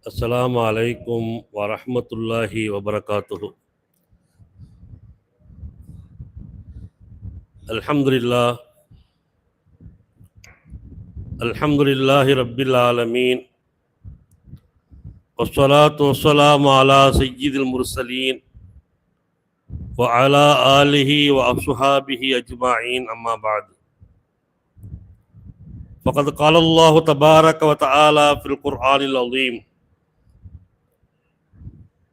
அஸ்ஸலாமு அலைக்கும் வரஹ்மத்துல்லாஹி வபரகாத்துஹு. அல்ஹம்துலில்லாஹ் அல்ஹம்துலில்லாஹி ரப்பில் ஆலமீன். வஸ்ஸலாத்து வஸ்ஸலாமு அலா சய்யிதில் முர்சலீன் வ அலா ஆலிஹி வ அஸ்ஹாபிஹி அஜ்மஈன். அம்மா பஅத். ஃபகத் கால அல்லாஹு தபாரக வ தஆலா ஃபில் குர்ஆனில் அஸீம்.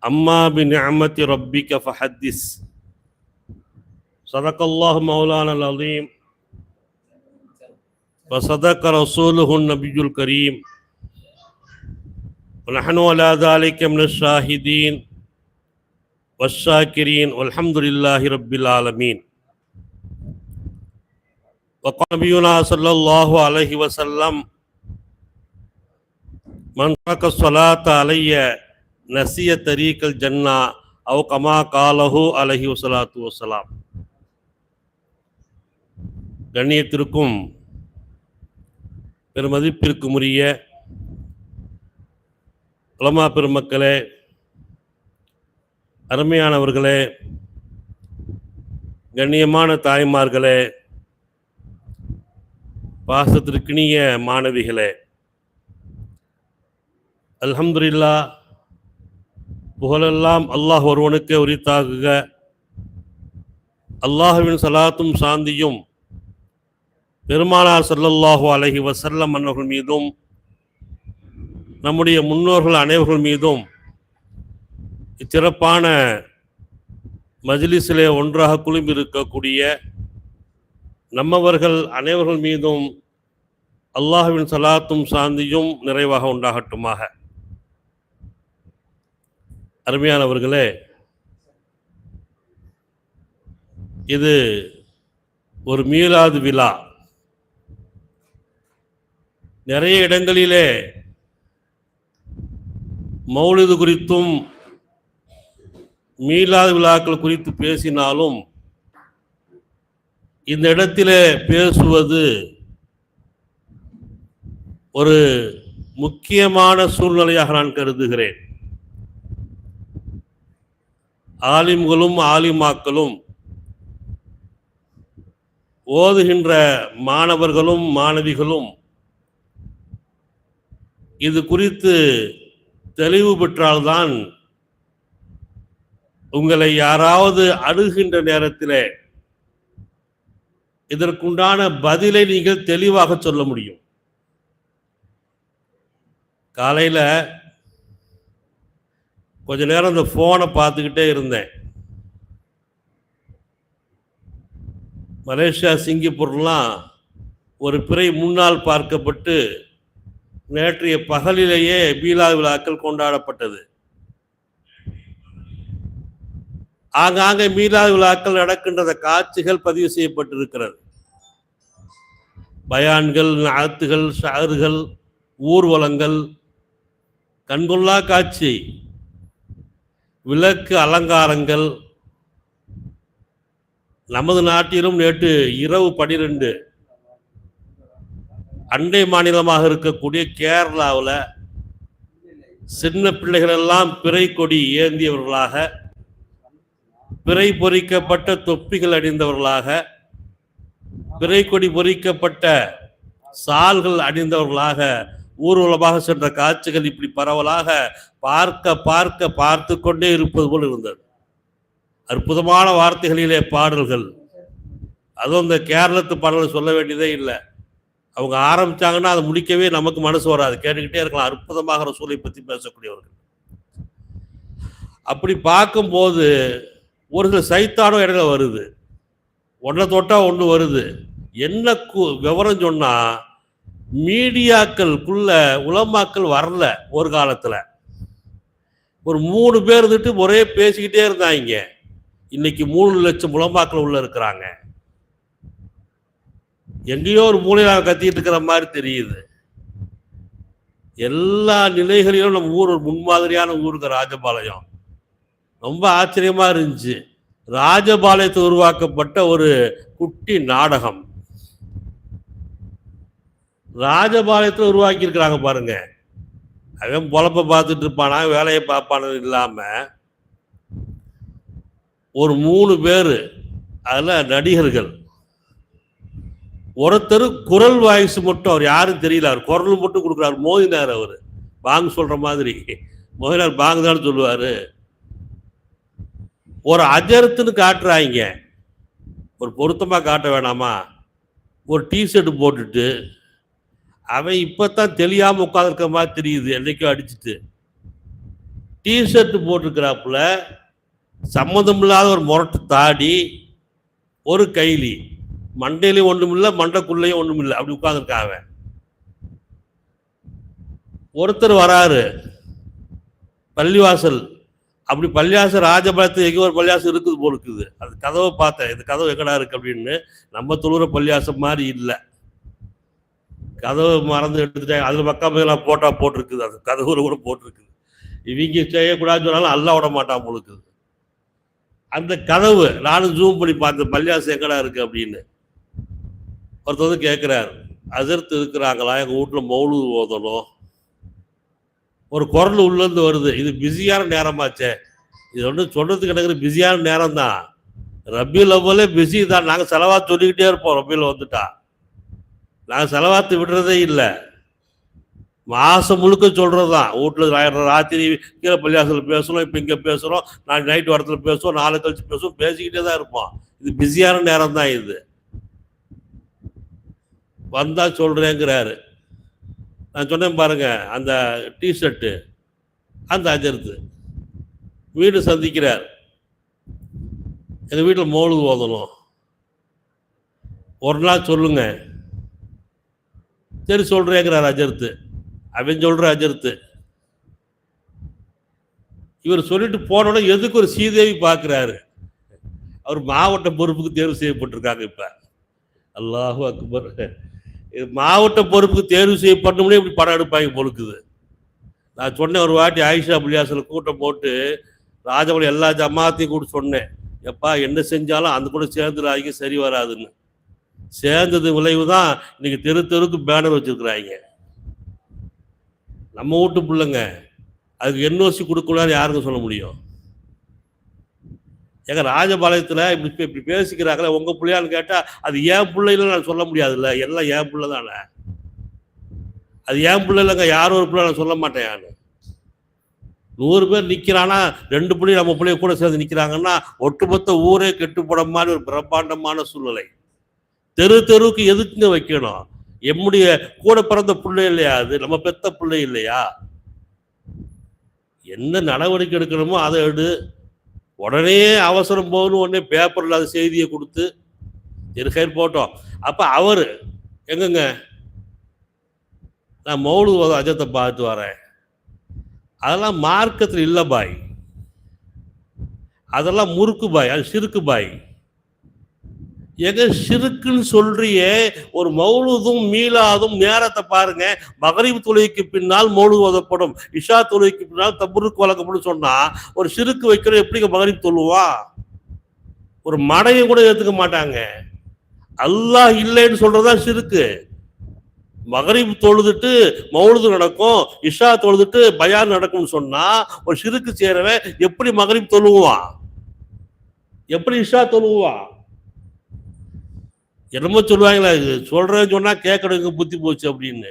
அம்மா பிநிஅமத்தி ரப்பிக ஃபஹத்திஸ். ஸதகல்லாஹு மௌலானல் அஸீம் வ ஸதக ரசூலுஹுன் நபியுல் கரீம் வ நஹ்னு அலா ஸாலிக மினஷ் ஷாஹிதீன் வஷ்ஷாக்கிரீன் வல்ஹம்துலில்லாஹி ரப்பில் ஆலமீன். وقال نبينا صلى الله عليه وسلم من ترك الصلاة علي نسي طريق الجنة أو كما قاله عليه الصلاة والسلام. கண்ணியத்திற்கும் பெருமதிப்பிற்கும் உரிய உலமா பெருமக்களே, அருமையானவர்களே, கண்ணியமான தாய்மார்களே, பாசத்திற்கினிய மாணவிகளே, அல்ஹம்துலில்லாஹ், புகழெல்லாம் அல்லாஹ் ஒருவனுக்கே உரித்தாகுக. அல்லாஹுவின் சலாத்தும் சாந்தியும் பெருமானார் ஸல்லல்லாஹு அலைஹி வஸல்லம் அன்னவர்கள் மீதும் நம்முடைய முன்னோர்கள் அனைவர்கள் மீதும் இச்சிறப்பான மஜ்லிஸிலே ஒன்றாக குழும்பி இருக்கக்கூடிய நம்மவர்கள் அனைவர்கள் மீதும் அல்லாஹுவின் சலாத்தும் சாந்தியும் நிறைவாக உண்டாகட்டுமாக. அருமையானவர்களே, இது ஒரு மீலாது விழா. நிறைய இடங்களிலே மௌலிது குறித்தும் மீலாது விழாக்கள் குறித்து பேசினாலும் இந்த இடத்திலே பேசுவது ஒரு முக்கியமான சூழ்நிலையாக நான் கருதுகிறேன். ஆலிம்களும் ஆலிமாக்களும் ஓதுகின்ற மாணவர்களும் மாணவிகளும் இது குறித்து தெளிவு பெற்றால்தான் உங்களை யாராவது அணுகின்ற நேரத்தில் இதற்குண்டான பதிலை நீங்கள் தெளிவாக சொல்ல முடியும். காலையில் கொஞ்ச நேரம் இந்த ஃபோனை பார்த்துக்கிட்டே இருந்தேன். மலேசியா, சிங்கப்பூர்லாம் ஒரு பிறை முன்னால் பார்க்கப்பட்டு நேற்றைய பகலிலேயே மீலாது விழாக்கள் கொண்டாடப்பட்டது. ஆங்காங்கே மீலாது விழாக்கள் நடக்கின்ற காட்சிகள் பதிவு செய்யப்பட்டிருக்கிறது. பயான்கள், நாத்துகள், ஷார்கள், ஊர்வலங்கள், கண்கொள்ளா காட்சி, விளக்கு அலங்காரங்கள். நமது நாட்டிலும் நேற்று இரவு 12 அண்டை மாநிலமாக இருக்கக்கூடிய கேரளாவில் சின்ன பிள்ளைகள் எல்லாம் பிறை கொடி ஏந்தியவர்களாக, பிறை பொறிக்கப்பட்ட தொப்பிகள் அணிந்தவர்களாக, பிறை கொடி பொறிக்கப்பட்ட சால்கள் அணிந்தவர்களாக ஊர்வலமாக சென்ற காட்சிகள் இப்படி பரவலாக பார்த்து கொண்டே இருப்பது போல் இருந்தது. அற்புதமான வார்த்தைகளிலே பாடல்கள். அதுவும் இந்த கேரளத்து பாடல்கள் சொல்ல வேண்டியதே இல்லை. அவங்க ஆரம்பிச்சாங்கன்னா அதை முடிக்கவே நமக்கு மனசு வராது, கேட்டுக்கிட்டே இருக்கலாம். அற்புதமாக ரசூலை பற்றி பேசக்கூடியவர்கள். அப்படி பார்க்கும்போது ஒரு சில சைத்தானும் இடையில வருது. ஒன்றை தொட்டா ஒன்று வருது. என்ன விவரம் சொன்னா, மீடியாக்களுக்குள்ள உலமாக்கள் வரல. ஒரு காலத்தில் ஒரு 3 பேர் இருந்துட்டு ஒரே பேசிக்கிட்டே இருந்தாங்க. இன்னைக்கு 3 லட்சம் உலமாக்கள் உள்ள இருக்கிறாங்க. எங்கேயோ ஒரு மூலையாக கத்திட்டு இருக்கிற மாதிரி தெரியுது. எல்லா நிலைகளிலும் நம்ம ஊர் ஒரு முன்மாதிரியான ஊருக்கு ராஜபாளையம். ரொம்ப ஆச்சரியமா இருந்துச்சு. ராஜபாளையத்தில் உருவாக்கப்பட்ட ஒரு குட்டி நாடகம். ராஜபாளையத்தில் உருவாக்கி இருக்கிறாங்க பாருங்க. அவன் பொழப்ப பார்த்துட்டு இருப்பானா, வேலையை பார்ப்பானு இல்லாமல் ஒரு 3 பேர், அதில் நடிகர்கள். ஒருத்தர் குரல் வாய்ஸ் மட்டும், அவர் யாரும் தெரியல, அவர் குரல் மட்டும் கொடுக்குறாரு. மோதினார், அவர் பாங் சொல்ற மாதிரி மோதினார் பாங் தான் சொல்லுவார். ஒரு அஜர்த்துன்னு காட்டுறாங்க, ஒரு பொருத்தமாக காட்ட வேணாமா? ஒரு டிஷர்ட் போட்டுட்டு அவன் இப்போத்தான் தெரியாமல் உட்காந்துருக்க மாதிரி தெரியுது, என்னைக்கும் அடிச்சுட்டு டிஷர்ட் போட்டிருக்கிறாப்புல, சம்மந்தம் இல்லாத ஒரு முரட்டு தாடி, ஒரு கைலி, மண்டையிலையும் ஒன்றும் இல்லை, மண்டைக்குள்ளேயும் ஒன்றும் இல்லை, அப்படி உட்காந்துருக்கான் அவன். ஒருத்தர் வராரு பள்ளிவாசல், அப்படி பள்ளிவாசல் ராஜபாளையத்தில் எங்கே ஒரு பள்ளிவாசல் இருக்குது போல் இருக்குது. அது கதவை பார்த்தேன், இந்த கதவு எங்கடா இருக்கு அப்படின்னு. நம்ம தொழுகிற பள்ளிவாசல் மாதிரி இல்லை, கதவை மறந்து எடுத்துட்டாங்க. அதில் பக்கம் போட்டிருக்குது, அது கதவுல கூட போட்டிருக்குது. இவங்க செய்யக்கூடாதுன்னு சொன்னாலும் அல்ல விட மாட்டான் போலுக்குது. அந்த கதவு நானும் ஜூம் பண்ணி பார்த்தேன், பள்ளிவாசல் எங்கடா இருக்கு அப்படின்னு. ஒருத்தர் வந்து கேட்குறாரு, அஜர்த்து இருக்கிறாங்களா, எங்கள் வீட்டில் மௌலூது ஓதணும். ஒரு குரல் உள்ளேருந்து வருது, இது பிஸியான நேரமாச்சே, இது ஒன்று சொல்கிறதுக்கு எனக்கு பிஸியான நேரம் தான், ரபியுல் அவ்வலே பிஸி தான், நாங்கள் செலவாத்து சொல்லிக்கிட்டே இருப்போம். ரபியுல் வந்துட்டா நாங்கள் செலவாத்து விடுறதே இல்லை, மாதம் முழுக்க சொல்கிறது தான். வீட்டில் ராத்திரி கீழே பள்ளியாசலில் பேசுகிறோம், இப்போ இங்கே பேசுகிறோம், நான் நைட் வரத்தில் பேசுவோம், நாளை கழிச்சு பேசுவோம், பேசிக்கிட்டே தான் இருப்போம். இது பிஸியான நேரம் தான். இது வந்தால் சொல்கிறேங்கிறாரு. நான் சொன்னேன் பாருங்க, அந்த டிஷர்ட்டு அந்த அஜர்த்து வீடு சந்திக்கிறார், எங்கள் வீட்டில் மௌலூது ஓதணும், ஒரு நாள் சொல்லுங்க. சரி சொல்கிறேங்கிறார் அஜர்த்து. அவன் சொல்கிற அஜர்த்து. இவர் சொல்லிட்டு போனோட எதுக்கு ஒரு ஸ்ரீதேவி பார்க்குறாரு. அவர் மாவட்ட பொறுப்புக்கு தேர்வு செய்யப்பட்டிருக்காங்க. இப்போ அல்லாஹு அக்பர், மாவட்ட பொறுப்புக்கு தேர்வு செய்யப்பட்டோம்னே இப்படி படம் எடுப்பாங்க பொழுக்குது. நான் சொன்னேன் ஒரு வாட்டி, ஆயிஷா பள்ளியாசல் கூட்டம் போட்டு ராஜபாளையம் எல்லா ஜமாத்தையும் கூட சொன்னேன், எப்பா என்ன செஞ்சாலும் அந்த கூட சேர்ந்துடாதீங்க, சரி வராதுன்னு. சேர்ந்தது விளைவு தான் இன்னைக்கு தெரு தெருக்கு பேனர் வச்சிருக்கிறாங்க. நம்ம வீட்டு பிள்ளைங்க, அதுக்கு என்ஓசி கொடுக்கலான்னு யாருங்க சொல்ல முடியும்? எங்க ராஜபாளையத்தில் இப்படி பேசிக்கிறாங்களே, உங்க பிள்ளையான்னு கேட்டால் அது ஏன் பிள்ளைன்னு நான் சொல்ல முடியாதுல்ல, எல்லாம் ஏன் பிள்ளை தானே. அது ஏன் பிள்ளை இல்லைங்க, யாரும் ஒரு பிள்ளை நான் சொல்ல மாட்டேன். நான் 100 பேர் நிற்கிறானா, 2 பிள்ளை நம்ம பிள்ளைய கூட சேர்ந்து நிற்கிறாங்கன்னா ஒட்டுமொத்த ஊரே கெட்டுப்பட மாதிரி ஒரு பிரம்மாண்டமான சூழ்நிலை. தெரு தெருவுக்கு எதுக்குங்க வைக்கணும்? எம்முடைய கூட பிறந்த பிள்ளை இல்லையா, அது நம்ம பெத்த பிள்ளை இல்லையா? என்ன நடவடிக்கை எடுக்கணுமோ அதை எடு. உடனே அவசரம் போகணும், உடனே பேப்பரில் அது செய்தியை கொடுத்து இருக்கேன் போட்டோம். அப்போ அவர் எங்கங்க, நான் மௌலூது அஜத்தை பார்த்து வரேன், அதெல்லாம் மார்க்கத்தில் இல்லை பாய், அதெல்லாம் முறுக்கு பாய், அது சிறுக்கு பாய். எங்க சிறுக்குன்னு சொல்றியே, ஒரு மௌலூதும் மீலாதும் நேரத்தை பாருங்க. மகரிப் தொழுகைக்கு பின்னால் மௌலூது ஓதப்படும், இஷா தொழுகைக்கு பின்னால் தபுருக்கு வழங்கப்படும் சொன்னா ஒரு சிறுக்கு வைக்கிற எப்படிங்க மகரிப் தொழுவா? ஒரு மடையும் கூட ஏத்துக்க மாட்டாங்க. அல்லாஹ் இல்லைன்னு சொல்றதுதான் சிறுக்கு. மகரிப் தொழுதுட்டு மௌலூது நடக்கும், இஷா தொழுதுட்டு பயான் நடக்கும்னு சொன்னா ஒரு சிறுக்கு சேரவே எப்படி மகரிப் தொழுவான், எப்படி இஷா தொழுவான்? என்னமோ சொல்லுவாங்களா, சொல்றேன்னு சொன்னா கேட்கறதுக்கு புத்தி போச்சு அப்படின்னு.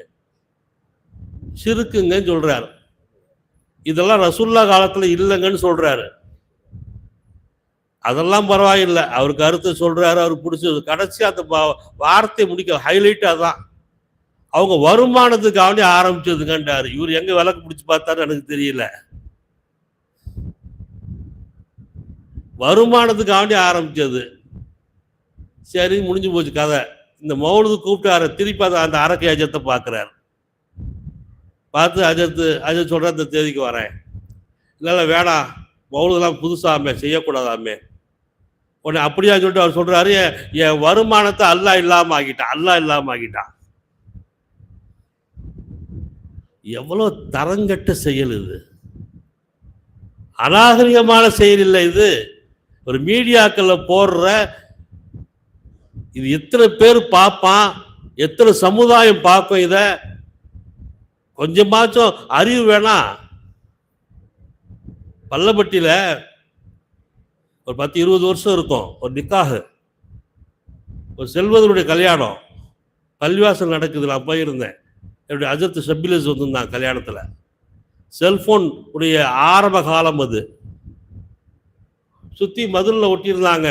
சிறுக்குங்கன்னு சொல்றாரு. இதெல்லாம் ரசூல்லா காலத்துல இல்லைங்கன்னு சொல்றாரு. அதெல்லாம் பரவாயில்லை, அவர் கருத்தை சொல்றாரு, அவர் பிடிச்சது. கடைசி அந்த வார்த்தை முடிக்க ஹைலைட் அதான், அவங்க வருமானத்துக்காக ஆரம்பிச்சதுங்கன்றாரு. இவர் எங்க விளக்கு பிடிச்சு பார்த்தாரு எனக்கு தெரியல. வருமானத்துக்காக ஆரம்பிச்சது. சரி, முடிஞ்சு போச்சு கதை. இந்த மௌலூது கூப்பிட்டு திருப்பி அந்த அரக்கை அஜத்தை பார்க்குறாரு. பார்த்து அஜத் சொல்கிற இந்த தேதிக்கு வரேன். இல்லை வேணாம், மௌலூதெல்லாம் புதுசாமே செய்யக்கூடாதாமே. உடனே அப்படியா சொல்லிட்டு அவர் சொல்கிறாரு, என் வருமானத்தை அல்லாஹ் இல்லாமல் ஆகிட்டான். எவ்வளோ தரங்கட்ட செயல் இது, அநாகரிகமான செயல் இல்லை இது. ஒரு மீடியாக்கள்ல போடுற இது எத்தனை பேர் பார்ப்பான், எத்தனை சமுதாயம் பார்க்கும் இதை? கொஞ்சமாச்சும் அறிவு வேணாம். பள்ளப்பட்டியில ஒரு 10-20 வருஷம் இருக்கும், ஒரு நிக்காஹ், ஒரு செல்வதனுடைய கல்யாணம் பள்ளிவாசல் நடக்குது. நான் போயிருந்தேன். என்னுடைய அஜர்த்து ஷபிலிஸ் வந்திருந்தாங்க கல்யாணத்தில். செல்போன் உடைய ஆரம்ப காலம் அது. சுற்றி மதிலில் ஒட்டியிருந்தாங்க,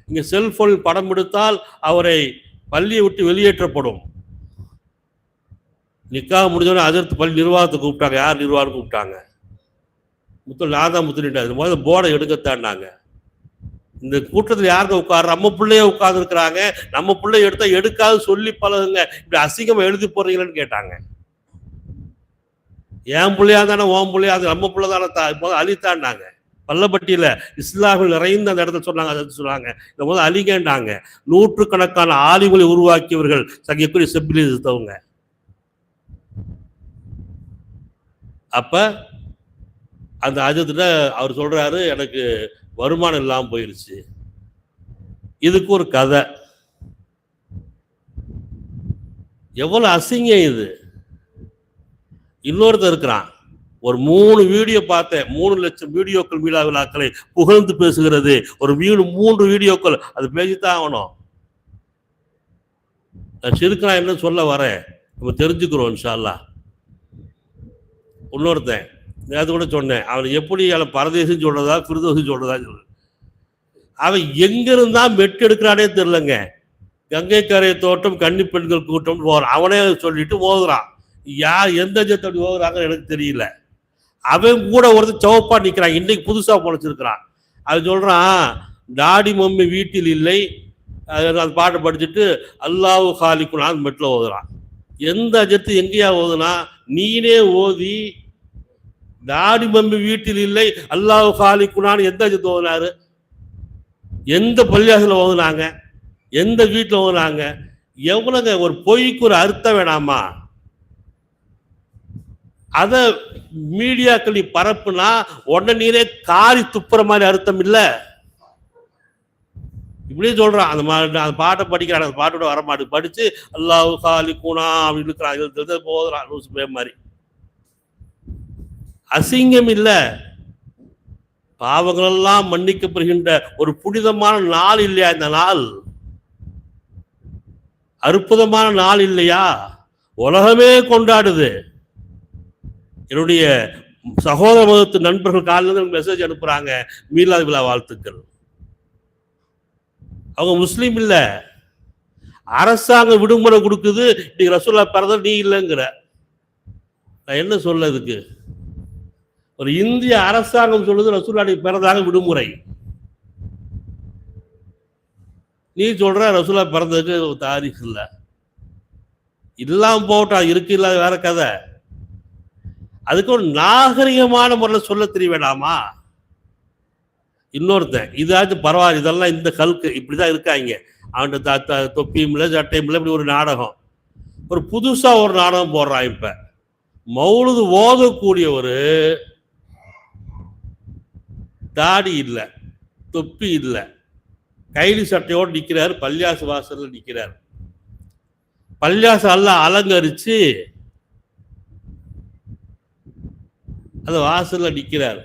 இங்கே செல்போனில் படம் எடுத்தால் அவரை பள்ளியை விட்டு வெளியேற்றப்படும். நிக்காக முடிஞ்சோடனே அஜர்த்து பள்ளி நிர்வாகத்தை கூப்பிட்டாங்க. யார் நிர்வாகம் கூப்பிட்டாங்க? நான் தான் முத்துட்டாரு. முதல்ல போர்டை எடுக்கத்தாண்டாங்க. இந்த கூட்டத்தில் யாருக்கு உட்காரு? நம்ம பிள்ளைய உட்கார்ந்து இருக்கிறாங்க, நம்ம பிள்ளைய எடுத்தா எடுக்காது சொல்லி பழகுங்க, இப்படி அசிங்கமா எழுதி போறீங்களன்னு கேட்டாங்க. என் பிள்ளையா தானே உன் பிள்ளையா? அது நம்ம பிள்ளை தானே அழித்தாண்டாங்க. பள்ளப்பட்டியில இஸ்லாமில் நிறைந்த அந்த இடத்துல சொன்னாங்க. அதை சொன்னாங்க, இந்த முதல் அழிகண்டாங்க. நூற்றுக்கணக்கான ஆலிம்களை உருவாக்கியவர்கள் சங்கிக்குரிய செப்பிலித்தவங்க. அப்ப அந்த அஜத்துல அவர் சொல்றாரு, எனக்கு வருமானம் இல்லாமல் போயிருச்சு. இதுக்கு ஒரு கதை. எவ்வளவு அசிங்கம் இது! இன்னொருத்தர் இருக்கிறான், ஒரு 3 வீடியோ பார்த்தேன், 3 லட்சம் வீடியோக்கள் மீளா விழாக்களை புகழ்ந்து பேசுகிறது. ஒரு 3 வீடியோக்கள், அது பேசித்தான் ஆகணும். சிறுக்கனா என்ன சொல்ல வரேன், நம்ம தெரிஞ்சுக்கிறோம் இன்ஷா அல்லாஹ். இன்னொருத்தன் நேற்று கூட சொன்னேன், அவன் எப்படி பரதேசம் சொல்றதா ஃபிர்தௌசி சொல்றதா சொல்லு. அவன் எங்கிருந்தா மெட்டு எடுக்கிறானே தெரியலங்க. கங்கை கரை தோட்டம் கன்னி பெண்கள் கூட்டம் போறான், அவனே சொல்லிட்டு ஓதுறான். யார் எந்த ஜெத்தோடி ஓதுறாங்கன்னு எனக்கு தெரியல. அவன் கூட ஒருத்தர் சவப்பா நிற்கிறான், இன்னைக்கு புதுசா பொழைச்சிருக்கிறான். அவன் சொல்றான், டாடி மம்மி வீட்டில் இல்லை, அந்த பாட்டை படிச்சுட்டு அல்லாஹ் காலிக்குனான் மெட்டில் ஓதுறான். எந்த அஜத்து எங்கேயா ஓதுனா? நீனே ஓதி டாடி மம்மி வீட்டில் இல்லை அல்லாஹ் காலிக்குனான்னு எந்த அஜத்து ஓதுனாரு? எந்த பள்ளியாசல ஓதுனாங்க? எந்த வீட்டில் ஓதுனாங்க? எவ்வளவுங்க ஒரு பொய்க்கு ஒரு அர்த்தம் வேணாமா? அத மீடியாக்கள் பரப்புனா உடனே நீரே காரி துப்புற மாதிரி அர்த்தம் இல்ல. இப்படி சொல்றான். அந்த பாட்டை படிக்கிறான், அந்த பாட்டோட வரமாட்டு படிச்சு அல்லாஹ் காலிக்குனா அப்படின்னு இருக்கிறான், போதுறான் லூசு பே மாதிரி. அசிங்கம் இல்ல? பாவங்கள் எல்லாம் மன்னிக்கப்படுகின்ற ஒரு புனிதமான நாள் இல்லையா இந்த நாள்? அற்புதமான நாள் இல்லையா? உலகமே கொண்டாடுது. என்னுடைய சகோதர மதத்து நண்பர்கள் காலையில் மெசேஜ் அனுப்புறாங்க, மீலாது விழா வாழ்த்துக்கள். அவங்க முஸ்லீம் இல்ல, அரசாங்கம் விடுமுறை கொடுக்குது. இன்னைக்கு ரசூலுல்லாஹ் பிறந்த நீ இல்லைங்கிற, நான் என்ன சொல்ல? இதுக்கு ஒரு இந்திய அரசாங்கம் சொல்லுது ரசூலுல்லாஹ் பிறந்தாங்க விடுமுறை. நீ சொல்ற ரசூலுல்லாஹ் பிறந்ததுக்கு தாரீഖ் இல்ல. இல்லாம போட்டா, இருக்கு இல்லாத வேற கதை. அதுக்கு ஒரு நாகரிகமான முறையில் சொல்ல தெரிய வேண்டாமா? இன்னொருத்தன் இதாச்சும் பரவாயில்ல, இதெல்லாம் இந்த கல்கு இப்படிதான் இருக்காங்க, அவன் தொப்பியும் இல்லை சட்டையும் இல்லை, இப்படி ஒரு நாடகம். ஒரு புதுசா ஒரு நாடகம் போடுறான். இப்ப மௌலுது ஓதக்கூடிய ஒரு தாடி இல்லை, தொப்பி இல்லை, கைலி சட்டையோடு நிற்கிறார், பள்ளியாசு வாசல்ல நிற்கிறார். பள்ளியாசு எல்லாம் அலங்கரிச்சு அந்த வாசல்ல நிற்கிறார்.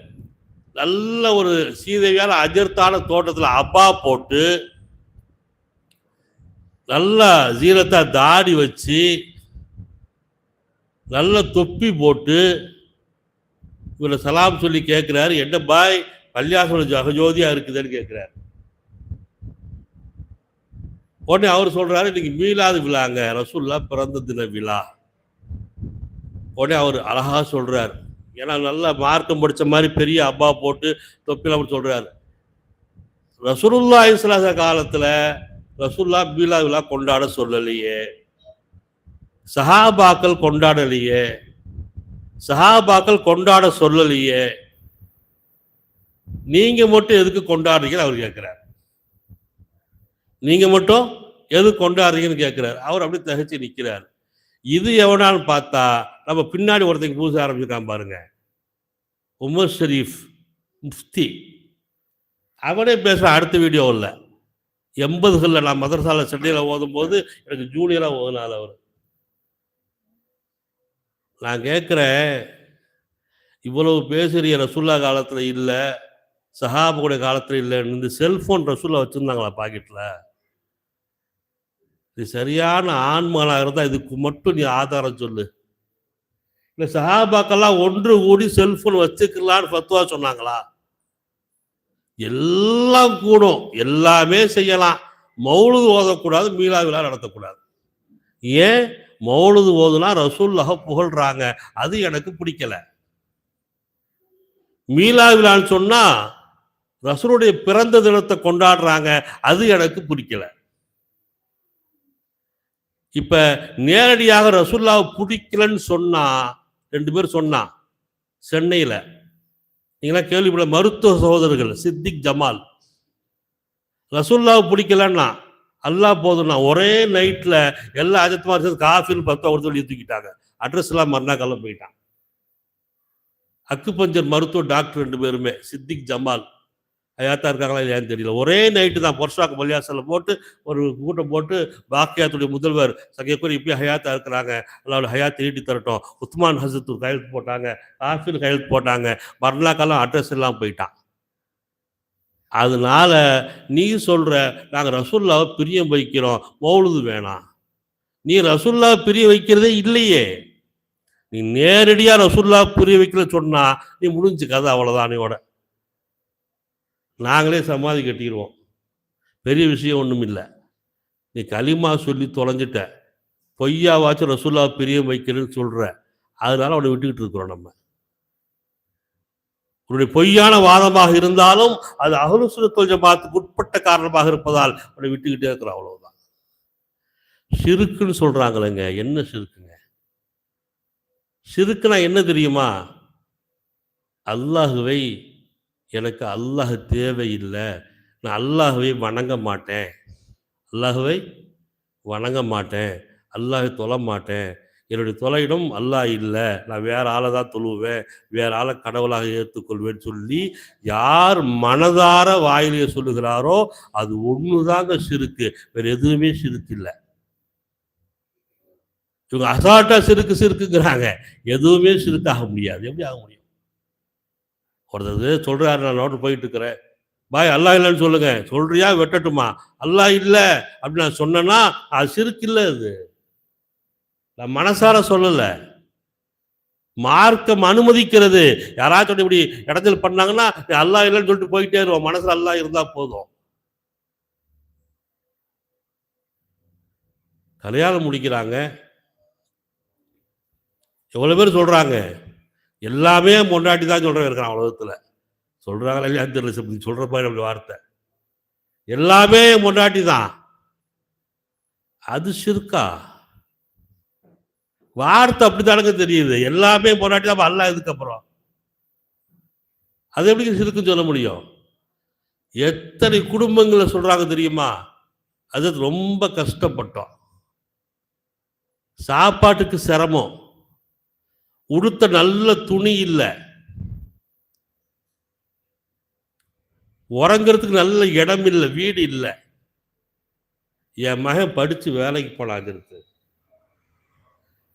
நல்ல ஒரு சீதவியான அஜர்த்தான தோட்டத்தில் அப்பா போட்டு, நல்ல ஜீரத்தா தாடி வச்சு, நல்ல தொப்பி போட்டு இவரை சலாம் சொல்லி கேட்கிறாரு, என்ன பாய் பள்ளியாசோட ஜகஜோதியா இருக்குதுன்னு கேட்கிறார். உடனே அவர் சொல்றாரு, இன்னைக்கு மீலாது விழாங்க, ரசூலுல்லாஹ் பிறந்த தின விழா. உடனே அவர் அழகா சொல்றார், ஏன்னா நல்லா மார்க்கம் படிச்ச மாதிரி பெரிய அப்பா போட்டு தொப்பிலாம் சொல்றாரு. ரசூலுல்லாஹி ஸல்லல்லாஹு அலைஹி காலத்துல ரசூலுல்லாஹ் மீலா விழா கொண்டாட சொல்லலையே, சஹாபாக்கள் கொண்டாடலையே, சஹாபாக்கள் கொண்டாட சொல்லலையே, நீங்க மட்டும் எதுக்கு கொண்டாடுறீங்கன்னு அவர் கேட்கிறார். நீங்க மட்டும் எது கொண்டாடுறீங்கன்னு கேட்கிறார். அவர் அப்படி தகச்சு நிற்கிறார். இது எவனான்னு பார்த்தா நம்ம பின்னாடி ஒருத்தங்க பூச ஆரம்பிச்சிருக்கான் பாருங்க, உமர் ஷரீஃப் முஃப்தி. அவனே பேசுகிறான் அடுத்த வீடியோவில். 80களில் நான் மதரசால சென்னையில் ஓதும் போது எனக்கு ஜூனியராக ஓதுனால அவர் நான் கேட்குறேன், இவ்வளவு பேசுறிய ரசூல்லா காலத்தில் இல்லை, சஹாபுடைய காலத்தில் இல்லைன்னு இந்த செல்ஃபோன் ரசூல்லா வச்சுருந்தாங்களா பாக்கெட்டில்? இது சரியான ஆண்மனாக இருந்தால் இதுக்கு மட்டும் நீ ஆதாரம் சொல்லு. இல்லை சஹாபாக்கெல்லாம் ஒன்று கூடி செல்ஃபோன் வச்சுக்கலான்னு ஃபத்வா சொன்னாங்களா? எல்லாம் கூடும், எல்லாமே செய்யலாம், மௌலுது ஓதக்கூடாது, மீலா விழா நடத்தக்கூடாது. ஏன்? மௌலுது ஓதுனா ரசூலுல்லாஹ் புகழ்றாங்க, அது எனக்கு பிடிக்கல. மீலா விழான்னு சொன்னா ரசூலுடைய பிறந்த தினத்தை கொண்டாடுறாங்க, அது எனக்கு பிடிக்கல. இப்ப நேரடியாக ரசூலுல்லாஹ் பிடிக்கலன்னு சொன்னா, 2 பேர் சொன்னா சென்னையில், நீங்களா கேள்விப்பட மருத்துவ சகோதரர்கள் சித்திக் ஜமால், ரசூலுல்லாஹ் பிடிக்கலன்னா அல்லாஹ் போதும்னா ஒரே நைட்ல எல்லா அஜத்மார் சேர்ந்து காஃபின்னு 10 ஒருத்தர் தூக்கிட்டாங்க. அட்ரஸ் எல்லாம் மறுநாள் போயிட்டான். அக்குபஞ்சர் மருத்துவ டாக்டர் 2 பேருமே, சித்திக் ஜமால் ஹயாத்தா இருக்காங்களா இல்லையான்னு தெரியல. ஒரே நைட்டு தான் பொர்ஷாக்கு மல்யாசல போட்டு ஒரு கூட்டம் போட்டு பாக்கியாத்துடைய முதல்வர் சகையக்கூர் இப்பயும் ஹயாத்தா இருக்கிறாங்க, அல்லாவோட ஹயாத்தை ஈட்டி தரட்டும், உஸ்மான் ஹசரத்தூர் கையெழுத்து போட்டாங்க, காஃபில் கையெழுத்து போட்டாங்க, மறுநாக்கெல்லாம் அட்ரஸ் எல்லாம் போயிட்டான். அதனால நீ சொல்ற நாங்கள் ரசூலுல்லாஹ் பிரியம் வைக்கிறோம், மௌலுது வேணாம். நீ ரசூலுல்லாஹ் பிரிய வைக்கிறதே இல்லையே. நீ நேரடியா ரசூலுல்லாஹ் பிரிய வைக்கல சொன்னா நீ முடிஞ்சு கதை, அவ்வளவுதானோட நாங்களே சமாதி கட்டிடுவோம். பெரிய விஷயம் ஒன்றும் இல்லை. நீ களிமா சொல்லி தொலைஞ்சிட்ட, பொய்யாவாச்சும் ரசூலுல்லாஹ் பிரியம் வைக்கிறேன்னு சொல்ற, அதனால அவனை விட்டுக்கிட்டு இருக்கிறோம். நம்ம உன்னுடைய பொய்யான வாதமாக இருந்தாலும் அது அஹ்லு சுன்னத் வல் ஜமாஅத்துக்கு உட்பட்ட காரணமாக இருப்பதால் அவனை விட்டுக்கிட்டே இருக்கிறோம், அவ்வளவுதான். ஷிருக்குன்னு சொல்றாங்களேங்க, என்ன ஷிருக்குங்க? ஷிருக்குனா என்ன தெரியுமா? அல்லாஹுவை, எனக்கு அல்லாஹ் தேவையில்லை, நான் அல்லாஹுவை வணங்க மாட்டேன், அல்லாஹுவை வணங்க மாட்டேன், அல்லாஹை தொழ மாட்டேன், என்னுடைய தொலையிடம் அல்லாஹ் இல்லை, நான் வேற ஆளை தான் தொழுவேன், வேற ஆளை கடவுளாக ஏற்றுக்கொள்வேன்னு சொல்லி யார் மனதார வாயிலே சொல்லுகிறாரோ அது ஒண்ணுதாங்க சிறுக்கு, வேற எதுவுமே சிறுக்கு இல்லை. இவங்க அசால்ட்டா சிறுக்குங்கிறாங்க, எதுவுமே சிறுக்காக முடியாது. எப்படி ஆக முடியும்? ஒருத்தர் சொல்றாரு, நான் நோட்டு போயிட்டு இருக்கிறேன், பாய் அல்லாஹ் இல்லைன்னு சொல்லுங்க, சொல்றியா வெட்டட்டுமா? அல்லாஹ் இல்லை அப்படின்னு நான் சொன்னேன்னா அது சிறுக்கு இல்லை, அது நான் மனசார சொல்லல, மார்க்கம் அனுமதிக்கிறது. யாராச்சும் இப்படி இடத்தில் பண்ணாங்கன்னா அல்லாஹ் இல்லைன்னு சொல்லிட்டு போயிட்டே இருவோம், மனசுல அல்லாஹ் இருந்தா போதும். கல்யாணம் முடிக்கிறாங்க, எவ்வளவு பேர் சொல்றாங்க, எல்லாமே பொண்டாட்டி தான் சொல்றவங்க இருக்கிறான் உலகத்துல. சொல்றாங்களா இல்லையா தெரியல, சொல்ற மாதிரி வார்த்தை எல்லாமே பொண்டாட்டி தான், அது ஷிர்கா? வார்த்தை அப்படித்தானுங்க தெரியுது, எல்லாமே பொண்டாட்டி தான், அல்லாஹ் இதுக்கப்புறம் அது எப்படி ஷிர்க்குன்னு சொல்ல முடியும்? எத்தனை குடும்பங்களை சொல்றாங்க தெரியுமா? அது ரொம்ப கஷ்டப்பட்டோம், சாப்பாட்டுக்கு சிரமம், உடுத்த நல்ல துணி இல்லை, உறங்கிறதுக்கு நல்ல இடம் இல்லை, வீடு இல்லை, என் மகன் படிச்சு வேலைக்கு போனாங்கிறது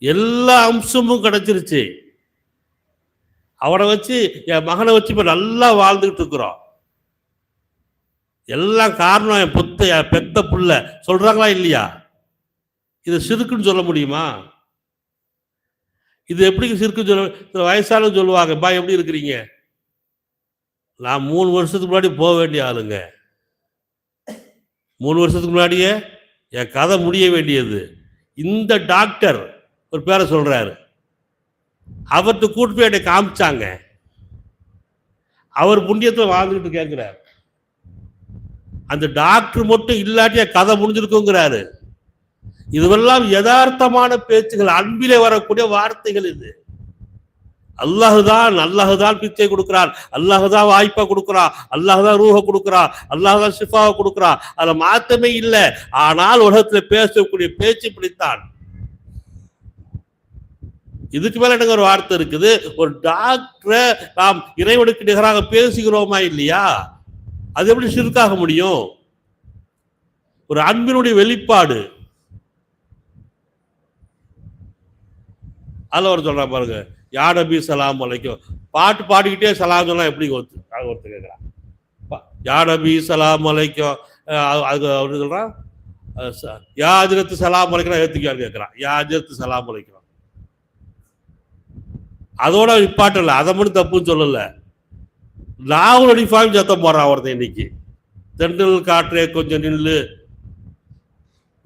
எல்லா அம்சமும் கிடைச்சிருச்சு. அவனை வச்சு என் மகனை வச்சு இப்ப நல்லா வாழ்ந்துகிட்டு இருக்கிறோம். எல்லாம் காரணம் என் பெத்த புள்ள சொல்றாங்களா இல்லையா? இது சிறுக்குன்னு சொல்ல முடியுமா? இது எப்படி சிறுக்குன்னு சொல்ல? வயசானு சொல்லுவாங்க, பா எப்படி இருக்கிறீங்க? நான் 3 வருஷத்துக்கு முன்னாடி போக வேண்டிய ஆளுங்க, 3 வருஷத்துக்கு முன்னாடியே என் கதை முடிய வேண்டியது. இந்த டாக்டர் ஒரு பேரை சொல்றாரு, அவர்கிட்ட கூட்டு போய் என்னை காமிச்சாங்க, அவர் புண்ணியத்தில் வாழ்ந்துகிட்டு கேட்கிறார், அந்த டாக்டர் மட்டும் இல்லாட்டிய கதை முடிஞ்சிருக்குங்கிறாரு. இதுவெல்லாம் யதார்த்தமான பேச்சுகள், அன்பிலே வரக்கூடிய வார்த்தைகள். இது அல்லாஹுதான் பிச்சை கொடுக்கிறான், அல்லாஹுதான் வாய்ப்பா கொடுக்கிறான், அல்லாஹுதான் ரூஹ கொடுக்கிறான், அல்லாஹுதான் ஷிஃபாவை கொடுக்கிறான், அதுல மாற்றமே இல்லை. ஆனால் உலகத்துல பேசக்கூடிய பேச்சு பிடித்தான். இதுக்கு மேல எனக்கு ஒரு வார்த்தை இருக்குது, ஒரு டாக்டரை நாம் இறைவனுக்கு நிகராக பேசுகிறோமா இல்லையா? அது எப்படி ஷிர்காக முடியும்? ஒரு அன்பினுடைய வெளிப்பாடு. அதில் ஒரு சொல்கிறான் பாருங்க, யா நபி சலாம் அலைக்கும். பாட்டு பாடிக்கிட்டே சலாம் சொன்னா எப்படி ஒருத்தர் கேட்குறான், யா நபி சலாம் அலைக்கும். அது அவரு சொல்கிறான், யா அஜரத்து சலாம் அலைக்கும் ஏற்றுக்கான்னு கேட்குறான். யா அஜரத்து சலாம் அலைக்கும். அதோட இப்பாட்டல, அதை மட்டும் தப்புன்னு சொல்லல, நாவல் அடிப்பாயும் சத்தம் போடுறான் ஒருத்தன் இன்னைக்கு. தென்றல் காற்றே கொஞ்சம் நில்லு,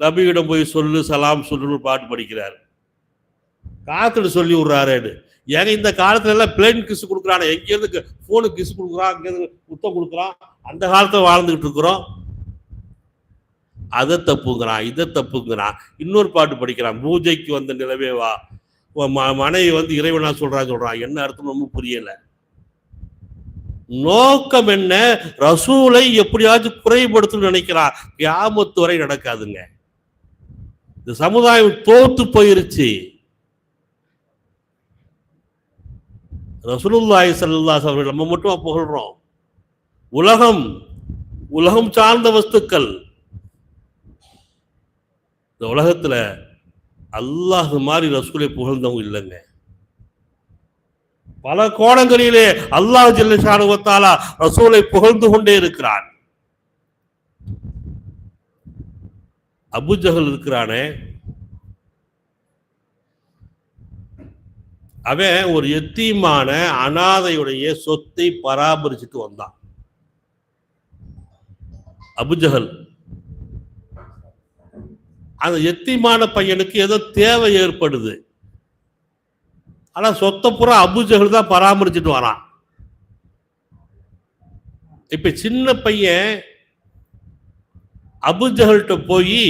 நபியிடம் போய் சொல்லு, சலாம் சொல்லுன்னு பாட்டு படிக்கிறாரு. காத்துட்டு சொல்லி விடுறாரு. ஏங்க இந்த காலத்துல எல்லாம் பிளேன் கிஸ் கொடுக்குறான், எங்கேருந்து போனுக்கு கிஸ் கொடுக்குறான், அங்கேருந்து முத்தம் கொடுக்குறான். அந்த காலத்துல வாழ்ந்துகிட்டு இருக்கிறோம். அதை தப்புங்கிறான், இதை தப்புங்கிறான். இன்னொரு பாட்டு படிக்கிறான், பூஜைக்கு வந்த நிலவே வா, மனைவி வந்து இறைவனா சொல்றான். என்ன அர்த்தம் ரொம்ப புரியல. நோக்கம் என்ன? ரசூலை எப்படியாச்சும் குறைபடுத்தணும்னு நினைக்கிறான். கியாமத்து வரை நடக்காதுங்க. இந்த சமுதாயம் தோத்து போயிருச்சு. ரசூலுல்லாஹி ஸல்லல்லாஹு அலைஹி வஸல்லம் நம்ம மட்டும் புகழ்றோம். உலகம் சார்ந்த வஸ்துக்கள், இந்த உலகத்துல அல்லாஹ் மாதிரி ரசூலை புகழ்ந்தவங்க இல்லைங்க. பல கோணங்களிலே அல்லாஹ் ஜல்ல ஷானஹு வ தஆலா ரசூலை புகழ்ந்து கொண்டே இருக்கிறான். அபூஜஹல் இருக்கிறானே, அவன் ஒரு எத்தீமான அனாதையுடைய சொத்தை பராமரிச்சுட்டு வந்தான். அபூஜஹல் அந்த எத்தீமான பையனுக்கு ஏதோ தேவை ஏற்படுது. ஆனா சொத்தை பூரா அபூஜஹல் தான் பராமரிச்சுட்டு வரான். இப்ப சின்ன பையன் அபூஜஹல்கிட்ட போய்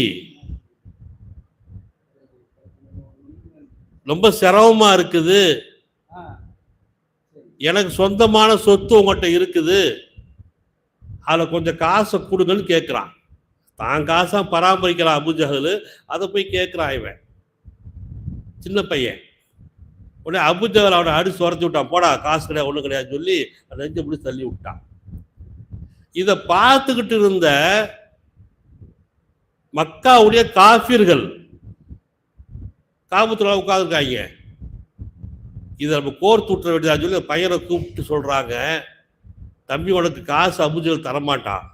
ரொம்ப சிரமமா இருக்குது, எனக்கு சொந்தமான சொத்து உங்கள்கிட்ட இருக்குது, அதுல கொஞ்சம் காசை கொடுங்கன்னு கேட்கிறான். தான் காசா பராமரிக்கிறான் அபூஜஹல், அதை போய் கேட்கிறான் இவன் சின்ன பையன். உடனே அபூஜஹல் அவனை அடிச்சு உரைச்சி விட்டான், போடா காசு கிடையாது ஒண்ணு கிடையாது சொல்லி நெஞ்சு பிடிச்சி தள்ளி விட்டான். இதை பார்த்துக்கிட்டு இருந்த மக்காவுடைய காஃபிர்கள் காபத்துல உட்காந்துருக்காங்க. இதை நம்ம கோர்த்து விட்டுற வேண்டியதான்னு சொல்லி பையனை கூப்பிட்டு சொல்றாங்க, தம்பி உனக்கு காசு அபூஜஹல் தரமாட்டான்,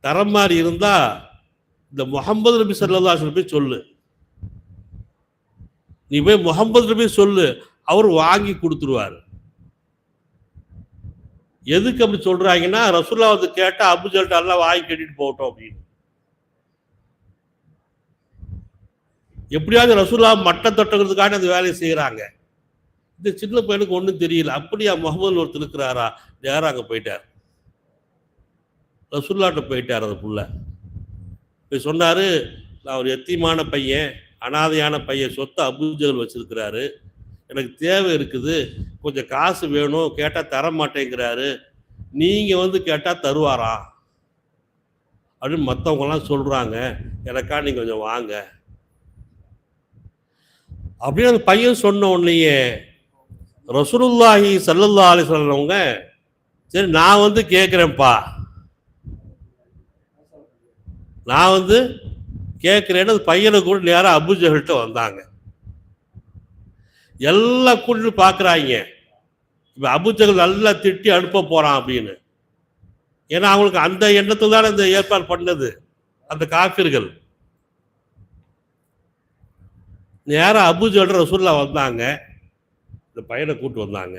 தர மாதிரி இருந்தா இந்த முஹம்மது நபி ஸல்லல்லாஹு அலைஹி வஸல்லம் போய் சொல்லு, நீ போய் முஹம்மது நபி சொல்லு, அவர் வாங்கி கொடுத்துருவாரு. எதுக்கு அப்படி சொல்றாங்கன்னா, ரசூலுல்லாஹ் வந்து கேட்டா அபூஜஹல்ட்ட அல்லாஹ் வாங்கி கட்டிட்டு போகட்டும் அப்படின்னு. எப்படியாவது ரசூலுல்லாஹ் மட்டம் தட்டுறதுக்காக அந்த வேலையை செய்யறாங்க. இந்த சின்ன பையனுக்கு ஒன்றும் தெரியல. அப்படியா முகமது ஒருத்தர் இருக்கிறாரா, யாரும் அங்கே போயிட்டார், ரசூலுல்லாஹ்ட்ட போயிட்டார். அந்த புள்ள போய் சொன்னாரு, நான் ஒரு எத்தீமான பையன், அனாதையான பையன், சொத்தை அபூஜஹல் வச்சிருக்கிறாரு, எனக்கு தேவை இருக்குது, கொஞ்சம் காசு வேணும், கேட்டால் தர மாட்டேங்கிறாரு, நீங்க வந்து கேட்டால் தருவாரா அப்படின்னு மற்றவங்கலாம் சொல்றாங்க, எனக்கா நீங்க கொஞ்சம் வாங்க அப்படின்னு அந்த பையன் சொன்ன உடனேயே ரசூலுல்லாஹி ஸல்லல்லாஹு அலைஹி வஸல்லம், சரி நான் வந்து கேட்குறேன்ப்பா, நான் வந்து கேட்குறேன்னு பையனை கூட நேராக அபூஜஹல்கிட்ட வந்தாங்க. எல்லாம் கூட்டிட்டு பார்க்குறாங்க, இப்போ அபூஜஹல் நல்லா திட்டி அனுப்ப போகிறான் அப்படின்னு. ஏன்னா அவங்களுக்கு அந்த எண்ணத்தில் தானே இந்த ஏற்பாடு பண்ணது அந்த காஃபிர்கள். நேராக அபூஜஹல் ரசூலுல்லாஹ் வந்தாங்க, இந்த பையனை கூப்பிட்டு வந்தாங்க.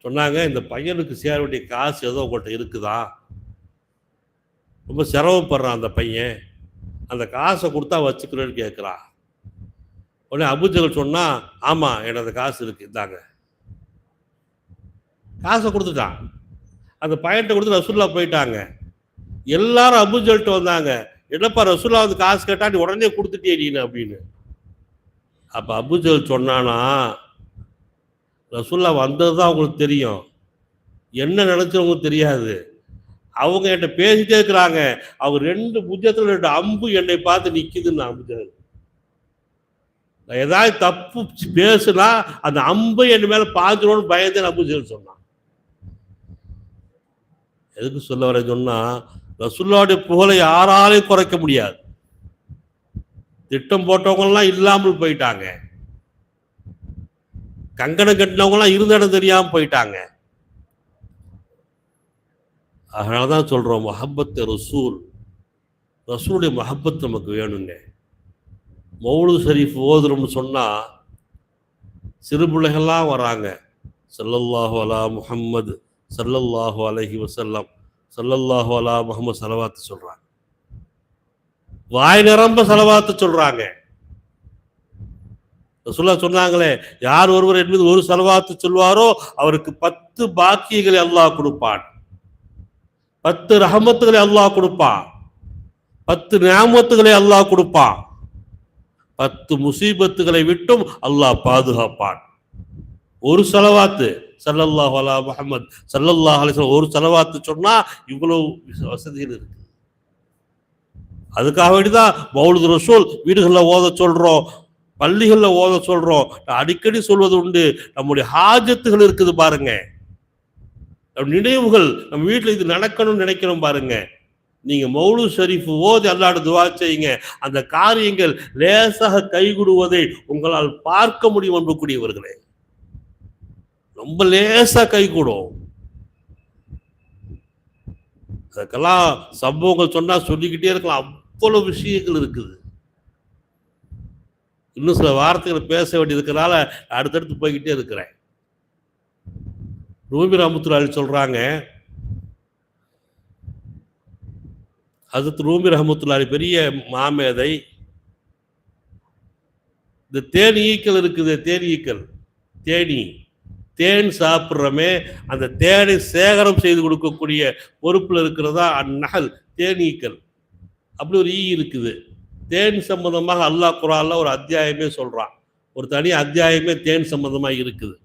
சொன்னாங்க, இந்த பையனுக்கு சேர வேண்டிய காசு ஏதோ உங்கள்கிட்ட இருக்குதா, ரொம்ப சிரமப்படுறான் அந்த பையன், அந்த காசை கொடுத்தா வச்சுக்கிறேன்னு கேட்குறான். உடனே அபூஜஹல் சொன்னா, ஆமா எனக்கு அந்த காசு இருக்கு, இந்தாங்க. காசை கொடுத்துட்டான். அந்த பையன்கிட்ட கொடுத்து ரசூலுல்லாஹ் போயிட்டாங்க. எல்லாரும் அபூஜஹல்கிட்ட வந்தாங்க, என்னப்பா ரசூலுல்லாஹ் வந்து காசு கேட்டா நீ உடனே கொடுத்துட்டே நீ அப்படின்னு. அப்ப அபூஜஹல் சொன்னானா, ரசூலுல்லாஹ் வந்தது தான் அவங்களுக்கு தெரியும், என்ன நினைச்சவங்களுக்கு தெரியாது. அவங்க என்கிட்ட பேசிட்டே இருக்கிறாங்க, அவங்க 2 புஜத்துல 2 அம்பு என்னை பார்த்து நிக்குதுன்னு அபூஜஹல். ஏதாவது தப்பு பேசுனா அந்த அம்பு என் மேல பாஞ்சிரோன்னு பயந்தேன் அபூஜஹல் சொன்னான். எதுக்கு சொல்ல வர சொன்னா, ரசூலுல்லாஹ்வுடைய புகழை யாராலையும் குறைக்க முடியாது. திட்டம் போட்டவங்க எல்லாம் இல்லாமல் போயிட்டாங்க. கங்கணம் கட்டினவங்களாம் இருந்த இடம் தெரியாமல் போயிட்டாங்க. அதனாலதான் சொல்றோம், மஹப்பத் ரசூல், ரசூலுடைய மஹப்பத் நமக்கு வேணுங்க. மௌலூத் ஷரீஃப் ஓதுறோம்னு சொன்னா சிறு பிள்ளைகள்லாம் வராங்க, ஸல்லல்லாஹு அலா முஹம்மது ஸல்லல்லாஹு அலைஹி வஸல்லம் ஸல்லல்லாஹு அலா முஹம்மது ஸலவாத்து சொல்றாங்க, வாய் நிரம்ப ஸலவாத்து சொல்றாங்க. ரசூலுல்லாஹ் சொன்னாங்களே, யார் ஒருவர் என்பது ஒரு ஸலவாத்து சொல்வாரோ அவருக்கு 10 பாக்கியங்களை அல்லாஹ் கொடுப்பான், 10 ரஹமத்துகளை அல்லாஹ் கொடுப்பான், 10 நியாமத்துகளை அல்லாஹ் கொடுப்பான், 10 முசீபத்துகளை விட்டும் அல்லாஹ் பாதுகாப்பான். ஒரு ஸலவாத்து ஸல்லல்லாஹு அலா முஹம்மது ஸல்லல்லாஹு அலைஹி வஸல்லம், ஒரு ஸலவாத்து சொன்னா இவ்வளவு வசதிகள் இருக்கு. அதுக்காக வேண்டிதான் மௌலூத் ரசூல் வீடுகளில் ஓத சொல்றோம், பள்ளிகளில் ஓத சொல்றோம். அடிக்கடி சொல்வது உண்டு, நம்முடைய ஹாஜத்துகள் இருக்குது பாருங்க, நினைவுகள் நம்ம வீட்டில் இது நடக்கணும்னு நினைக்கிறோம் பாருங்க. நீங்க மௌலூத் ஷரீஃப் ஓதி அல்லாஹ்விடம் துஆ செய்யுங்க, அந்த காரியங்கள் லேசாக கைகூடுவதை உங்களால் பார்க்க முடியும். அன்புக்குரியவர்களே, ரொம்ப லேசா கைகூடும். அதுக்கெல்லாம் சம்பவங்கள் சொன்னா சொல்லிக்கிட்டே இருக்கலாம், அவ்வளவு விஷயங்கள் இருக்குது. இன்னும் சில வார்த்தைகள் பேச வேண்டியிருக்கிறனால அடுத்தடுத்து போய்கிட்டே இருக்கிறேன். ரூமி ரஹ்மத்துல்லாஹி சொல்றாங்க, ஹஜ்ரத் ரூமி ரஹ்மத்துல்லாஹி பெரிய மாமேதை. இந்த தேனீக்கள் இருக்குது, தேனீக்கள், தேனி, தேன் சாப்பிட்றமே, அந்த தேனை சேகரம் செய்து கொடுக்கக்கூடிய பொறுப்பில் இருக்கிறதா அந்நகல் தேனீக்கள். அப்படி ஒரு ஈ இருக்குது. தேன் சம்பந்தமாக அல்லாஹ் குர்ஆன்ல ஒரு அத்தியாயமே சொல்றான், ஒரு தனி அத்தியாயமே தேன் சம்பந்தமாக இருக்குது.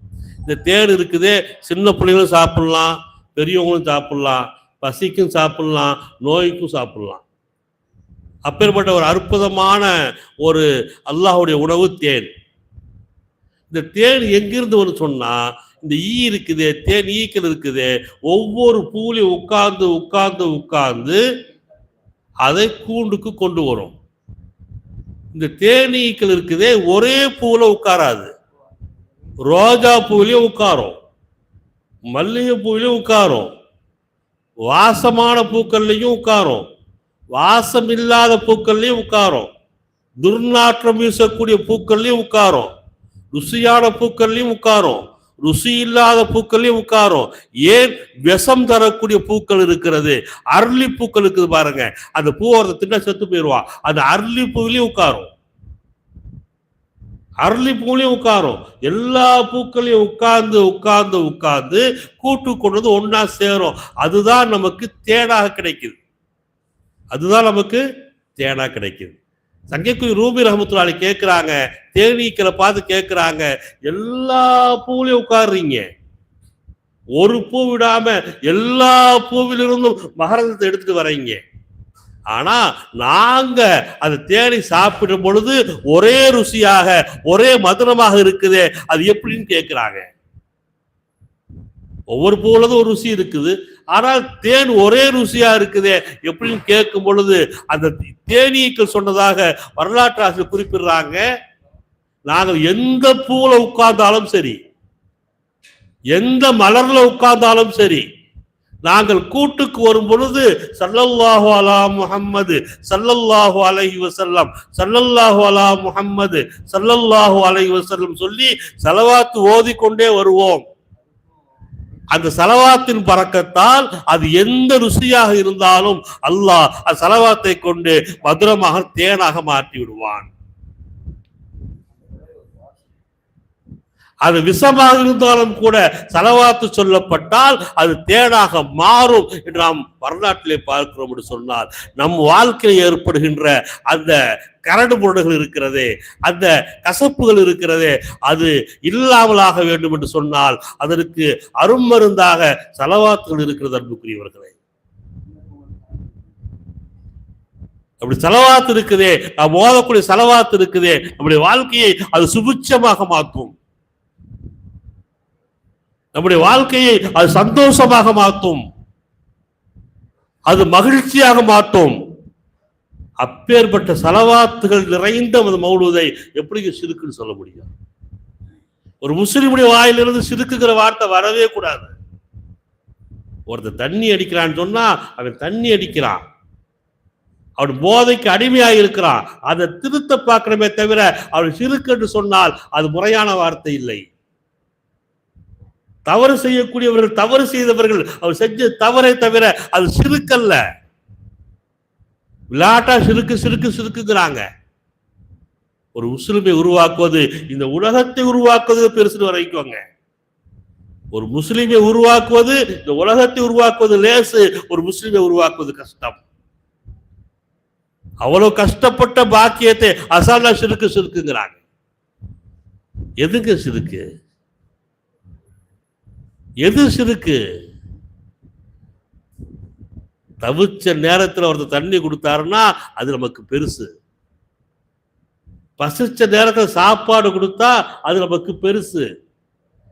இந்த தேன் இருக்குதே, சின்ன பிள்ளைகளும் சாப்பிடலாம், பெரியவங்களும் சாப்பிடலாம், பசிக்கும் சாப்பிடலாம், நோய்க்கும் சாப்பிடலாம். அப்பேற்பட்ட ஒரு அற்புதமான ஒரு அல்லாஹ்வுடைய உணவு தேன். இந்த தேன் எங்கிருந்து வரும்னு சொன்னா, இந்த ஈ இருக்குது, தேன் ஈக்கள் இருக்குது, ஒவ்வொரு பூலையும் உட்கார்ந்து உட்கார்ந்து உட்கார்ந்து அதை கூண்டுக்கு கொண்டு வரும். இந்த தேனீக்கள் இருக்குதே, ஒரே பூல உட்காராது, ரோஜா பூவிலையும் உட்காரும், மல்லிகை பூவிலையும் உட்காரும், வாசமான பூக்கள்லையும் உட்காரும், வாசம் இல்லாத பூக்கள்லையும் உட்காரும், துர்நாற்றம் வீசக்கூடிய பூக்கள்லையும் உட்காரும், ருசியான பூக்கள்லையும் உட்காரும், ருசி இல்லாத பூக்கள்லையும் உட்காரும். ஏன், விஷம் தரக்கூடிய பூக்கள் இருக்கிறது, அரளி பூக்கள் இருக்குது பாருங்க, அந்த பூவை தின்ன செத்து போயிடுவான், அந்த அரளி பூவிலையும் உட்காரும், அரளி பூவிலையும் உட்காரும். எல்லா பூக்களையும் உட்கார்ந்து உட்கார்ந்து உட்கார்ந்து கூட்டு கொண்டு ஒன்னா சேரும். அதுதான் நமக்கு தேனாக கிடைக்குது, அதுதான் நமக்கு தேனா கிடைக்குது. சங்கைக்குரிய ரூமி ரஹ்மத்துல்லாஹி கேட்கிறாங்க, தேனீக்களை பார்த்து கேட்கிறாங்க, எல்லா பூவிலையும் உட்கார்றீங்க, ஒரு பூ விடாம எல்லா பூவிலிருந்தும் மகரந்தத்தை எடுத்துட்டு வர்றீங்க, ஆனா நாங்க அந்த தேனை சாப்பிடும் பொழுது ஒரே ருசியாக ஒரே மதுரமாக இருக்குது, அது எப்படின்னு கேட்கிறாங்க. ஒவ்வொரு பூவுலதும் ஒரு ருசி இருக்குது, ஆனால் தேன் ஒரே ருசியா இருக்குதே எப்படின்னு கேட்கும் பொழுது அந்த தேனீக்கள் சொன்னதாக வரலாற்று ஆசிரியர் குறிப்பிடுறாங்க, நாங்கள் எந்த பூல உட்கார்ந்தாலும் சரி, எந்த மலர்ல உட்கார்ந்தாலும் சரி, நாங்கள் கூட்டுக்கு வரும் பொழுது ஸல்லல்லாஹு அலா முஹம்மது ஸல்லல்லாஹு அலைஹி வஸல்லம் ஸல்லல்லாஹு அலா முஹம்மது ஸல்லல்லாஹு அலைஹி வஸல்லம் சொல்லி ஸலவாத் ஓதிக்கொண்டே வருவோம். அந்த ஸலவாத்தின் பரக்கத்தால் அது எந்த ருசியாக இருந்தாலும் அல்லாஹ் அந்த ஸலவாத்தை கொண்டு மதுரமாக தேனாக மாற்றி விடுவான். அது விஷமாக இருந்தாலும் கூட ஸலவாத்து சொல்லப்பட்டால் அது தேனாக மாறும் என்று நாம் வரலாற்றிலே பார்க்கிறோம் என்று சொன்னால், நம் வாழ்க்கையில் ஏற்படுகின்ற அந்த கரடு முரடுகள் இருக்கிறதே, அந்த கசப்புகள் இருக்கிறதே, அது இல்லாமலாக வேண்டும் என்று சொன்னால் அதற்கு அருமருந்தாக ஸலவாத்துகள் இருக்கிறது. அன்புக்குரியவர்களே, அப்படி ஸலவாத்து இருக்குதே, நாம் ஓதக்கூடிய ஸலவாத்து இருக்குதே, நம்முடைய வாழ்க்கையை அது சுபிட்சமாக மாற்றும், நம்முடைய வாழ்க்கையை அது சந்தோஷமாக மாற்றும், அது மகிழ்ச்சியாக மாற்றும். அப்பேற்பட்ட ஸலவாத்துகள் நிறைந்த மௌலூதை எப்படி சிறுக்குன்னு சொல்ல முடியும்? ஒரு முஸ்லிமுடைய வாயிலிருந்து சிறுக்குங்கிற வார்த்தை வரவே கூடாது. ஒருத்தர் தண்ணி அடிக்கிறான்னு சொன்னா அவன் தண்ணி அடிக்கிறான், அவன் போதைக்கு அடிமையாக இருக்கிறான். அதை திருத்த பார்க்கணுமே தவிர அவன் சிறுக்கு என்று சொன்னால் அது முறையான வார்த்தை இல்லை. தவறு செய்யக்கூடியவர்கள், தவறு செய்தவர்கள் அவர் செஞ்ச தவறை தவிர அது சிறுக்கல்ல. விளையாட்டா சிறுக்கு சிறுக்கு சிறுக்குங்கிறாங்க. ஒரு முஸ்லிமை உருவாக்குவது இந்த உலகத்தை உருவாக்குவது பெருசு வரைக்குங்க. ஒரு முஸ்லிமை உருவாக்குவது இந்த உலகத்தை உருவாக்குவது லேசு, ஒரு முஸ்லிமை உருவாக்குவது கஷ்டம். அவ்வளவு கஷ்டப்பட்ட பாக்கியத்தை அசால்ட்டா சிறுக்கு சிறுக்குங்கிறாங்க. எதுங்க சிறுக்கு? எது சிறுக்கு? தவிச்ச நேரத்தில் ஒருத்தர் தண்ணி கொடுத்தாருன்னா அது நமக்கு பெருசு. பசிச்ச நேரத்தில் சாப்பாடு கொடுத்தா அது நமக்கு பெருசு.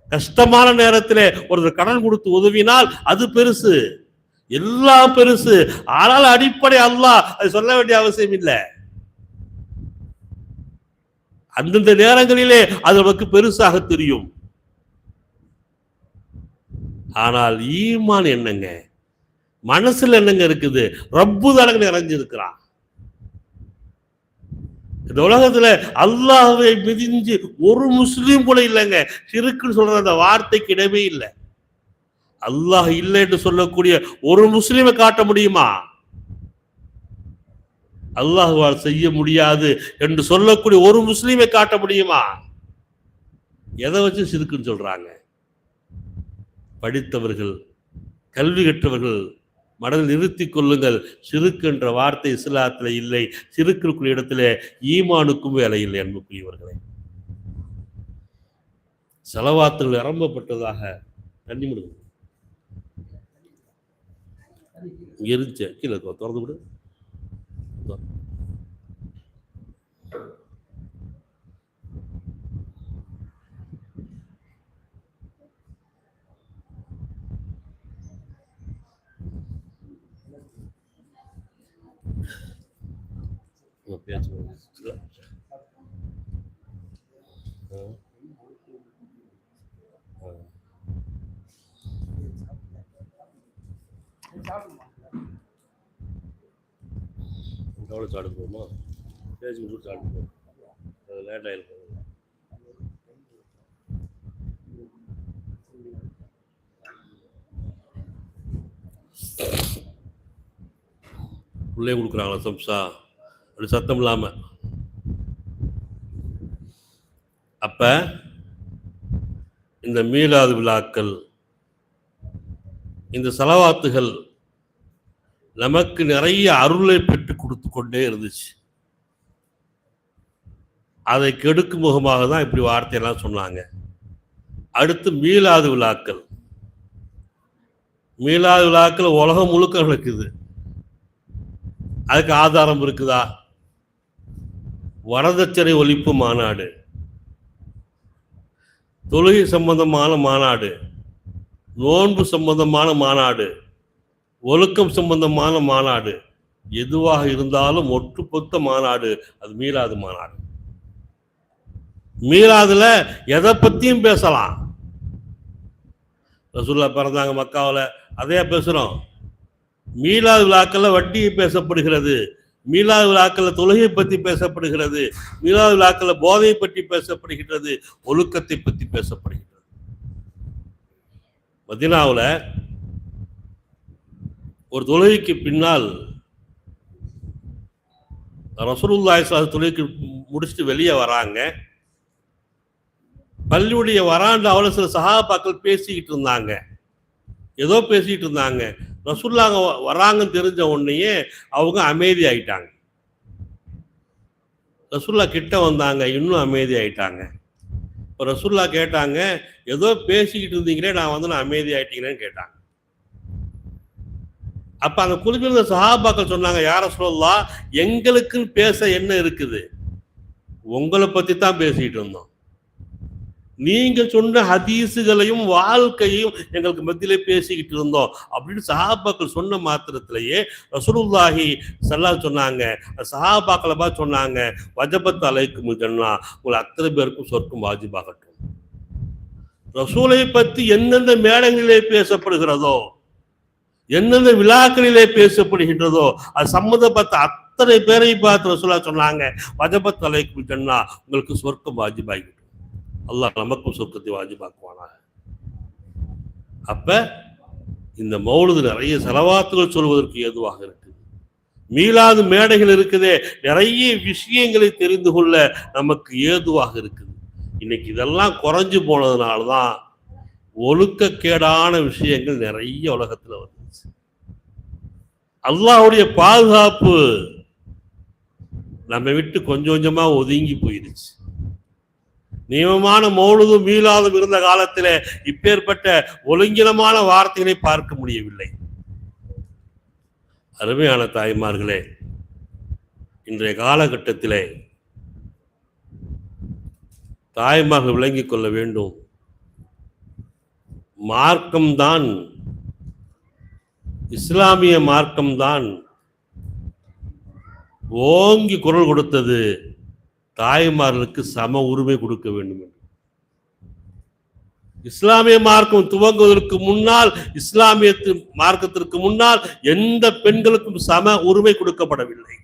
கஷ்டமான நேரத்தில் ஒருத்தர் கடன் கொடுத்து உதவினால் அது பெருசு. எல்லாம் பெருசு. ஆனால் அடிப்படை அல்லாஹ், அது சொல்ல வேண்டிய அவசியம் இல்லை. அந்தந்த நேரங்களிலே அது நமக்கு பெருசாக தெரியும். ஆனால் ஈமான் என்னங்க? மனசுல என்னங்க இருக்குது? ரப்பு தானங்க நிறைஞ்சிருக்கிறான். இந்த உலகத்துல அல்லாஹ்வை மிதிஞ்சு ஒரு முஸ்லீம் கூட இல்லைங்க. ஷிர்க்குன்னு சொல்ற அந்த வார்த்தைக்கு இடமே இல்லை. அல்லாஹ் இல்லை என்று சொல்லக்கூடிய ஒரு முஸ்லீமை காட்ட முடியுமா? அல்லாஹ்வால் செய்ய முடியாது என்று சொல்லக்கூடிய ஒரு முஸ்லீமை காட்ட முடியுமா? எதை வச்சு ஷிர்க்குன்னு சொல்றாங்க? படித்தவர்கள், கல்வி கற்றவர்கள் மனதில் நிறுத்திக் கொள்ளுங்கள். சிறுக்கு என்ற வார்த்தை இஸ்லாத்தில் இல்லை. சிறுக்குரிய இடத்துல ஈமானுக்கும் வேலை இல்லை. அன்புக்குரியவர்களே, ஸலவாத்துகள் நிரம்பப்பட்டதாக தண்ணி முடிவு இருந்துச்சு. கீழே திறந்து விடு. எவ்வளோ சாடு போகுமா? பேசி முடிச்சு சாடு போகும். அது லேட் ஆகிருக்கும். உள்ளே கொடுக்குறாங்களா சம்சா? அப்படி சத்தம் இல்லாம. அப்ப இந்த மீலாது விழாக்கள், இந்த ஸலவாத்துகள் நமக்கு நிறைய அருளை பெற்று கொடுத்து கொண்டே இருந்துச்சு. அதை கெடுக்கும் முகமாக தான் இப்படி வார்த்தையெல்லாம் சொன்னாங்க. அடுத்து மீலாது விழாக்கள். மீலாது விழாக்கள் உலகம் முழுக்க நடக்குது. அதுக்கு ஆதாரம் இருக்குதா? வரதட்சணை ஒழிப்பு மாநாடு, தொழுகை சம்பந்தமான மாநாடு, நோன்பு சம்பந்தமான மாநாடு, ஒழுக்கம் சம்பந்தமான மாநாடு, எதுவாக இருந்தாலும் ஒட்டுமொத்த மாநாடு அது மீலாது மாநாடு. மீலாதுல எதை பத்தியும் பேசலாம். ரசூலுல்லாஹ் பிறந்தாங்க மக்காவில், அதையா பேசுறோம். மீலாது விழாக்கள்ல வட்டி பேசப்படுகிறது, மீலாது விழாக்கள் தொழுகை பற்றி பேசப்படுகிறது, மீலாது விழாக்கள் போதையை பற்றி பேசப்படுகிறது, ஒழுக்கத்தை பற்றி பேசப்படுகிறது. மதீனாவில் ஒரு தொழுகைக்கு பின்னால் ரசூலுல்லாஹி ஸல்லல்லாஹு அலைஹி தொழுகைக்கு முடிச்சுட்டு வெளியே வராங்க. பள்ளியுடைய வராண்டாவில் சில சஹாபாக்கள் பேசிக்கிட்டு இருந்தாங்க, ஏதோ பேசிக்கிட்டு இருந்தாங்க. ரசூலுல்லாஹ் வராங்கன்னு தெரிஞ்ச உடனேயே அவங்க அமைதி ஆயிட்டாங்க. ரசூலுல்லாஹ் கிட்ட வந்தாங்க, இன்னும் அமைதி ஆயிட்டாங்க. இப்போ ரசூலுல்லாஹ் கேட்டாங்க, ஏதோ பேசிக்கிட்டு இருந்தீங்களே, நான் அமைதி ஆயிட்டீங்களேன்னு கேட்டாங்க. அப்ப அந்த குழுவிருந்த சஹாபாக்கள் சொன்னாங்க, யா ரசூலுல்லாஹ், எங்களுக்குன்னு பேச என்ன இருக்குது? உங்களை பத்தி தான் பேசிட்டு இருந்தோம். நீங்க சொன்ன ஹதீஸுகளையும் வாழ்க்கையும் எங்களுக்கு மத்தியிலே பேசிக்கிட்டு இருந்தோம் அப்படின்னு சஹாபாக்கள் சொன்ன மாத்திரத்திலேயே ரசூலுல்லாஹி ஸல்லல்லாஹு சொன்னாங்க, சஹாபாக்களை பார்த்து சொன்னாங்க, வஜபத் அலைக்கும் ஜன்னா, உங்கள் அத்தனை பேருக்கும் சொர்க்கம் வாஜிபாகட்டும். ரசூலை பற்றி எந்தெந்த மேடைகளிலே பேசப்படுகிறதோ, எந்தெந்த விழாக்களிலே பேசப்படுகின்றதோ, அது சம்பந்தப்பட்ட அத்தனை பேரை பார்த்து ரசூலா சொன்னாங்க, வஜபத் அலைக்கும் ஜன்னா, உங்களுக்கு சொர்க்கம் வாஜிபாகிடும். அல்லாஹ் நமக்கும் சொர்க்கத்தை வாஜிபாக்குவானா. அப்ப இந்த மௌலுது நிறைய செலவாத்துகள் சொல்வதற்கு ஏதுவாக இருக்குது. மீளாது மேடைகள் இருக்குதே, நிறைய விஷயங்களை தெரிந்து கொள்ள நமக்கு ஏதுவாக இருக்குது. இன்னைக்கு இதெல்லாம் குறைஞ்சு போனதுனால்தான் ஒழுக்கக்கேடான விஷயங்கள் நிறைய உலகத்துல வந்துச்சு. அல்லாஹ்வுடைய பாதுகாப்பு நம்ம விட்டு கொஞ்சம் கொஞ்சமா ஒதுங்கி போயிருச்சு. நியமமான மௌலுதும் மீளாதும் இருந்த காலத்தில் இப்பேற்பட்ட ஒழுங்கினமான வார்த்தைகளை பார்க்க முடியவில்லை. அருமையான தாய்மார்களே, இன்றைய காலகட்டத்திலே தாய்மார்கள் விளங்கிக் கொள்ள வேண்டும். மார்க்கம்தான், இஸ்லாமிய மார்க்கம்தான் ஓங்கி குரல் கொடுத்தது, தாய்மார்களுக்கு சம உரிமை கொடுக்க வேண்டும் என்று. இஸ்லாமிய மார்க்கம் துவங்குவதற்கு முன்னால், இஸ்லாமிய மார்க்கத்திற்கு முன்னால் எந்த பெண்களுக்கும் சம உரிமை கொடுக்கப்படவில்லை.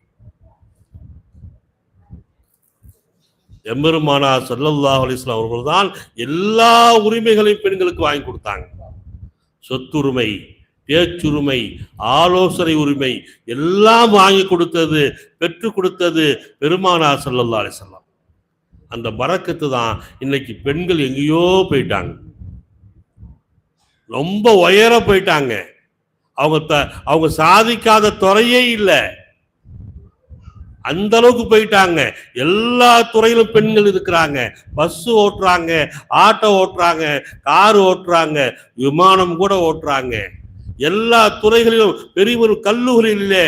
எம்பெருமானார் ஸல்லல்லாஹு அலைஹி வஸல்லம் அவர்கள் தான் எல்லா உரிமைகளையும் பெண்களுக்கு வாங்கி கொடுத்தாங்க. சொத்துரிமை, பேச்சுரிமை, ஆலோசனை உரிமை எல்லாம் வாங்கி கொடுத்தது, பெற்றுக் கொடுத்தது பெருமானார் ஸல்லல்லாஹு அலைஹி வஸல்லம். அந்த பரக்கத்து தான் இன்னைக்கு பெண்கள் எங்கேயோ போயிட்டாங்க, ரொம்ப உயர போயிட்டாங்க. அவங்க சாதிக்காத துறையே இல்லை, அந்த அளவுக்கு போயிட்டாங்க. எல்லா துறையிலும் பெண்கள் இருக்கிறாங்க. பஸ் ஓட்டுறாங்க, ஆட்டோ ஓட்டுறாங்க, கார் ஓட்டுறாங்க, விமானம் கூட ஓட்டுறாங்க. எல்லா துறைகளிலும் பெரிய ஒரு கல்லூரிகளிலே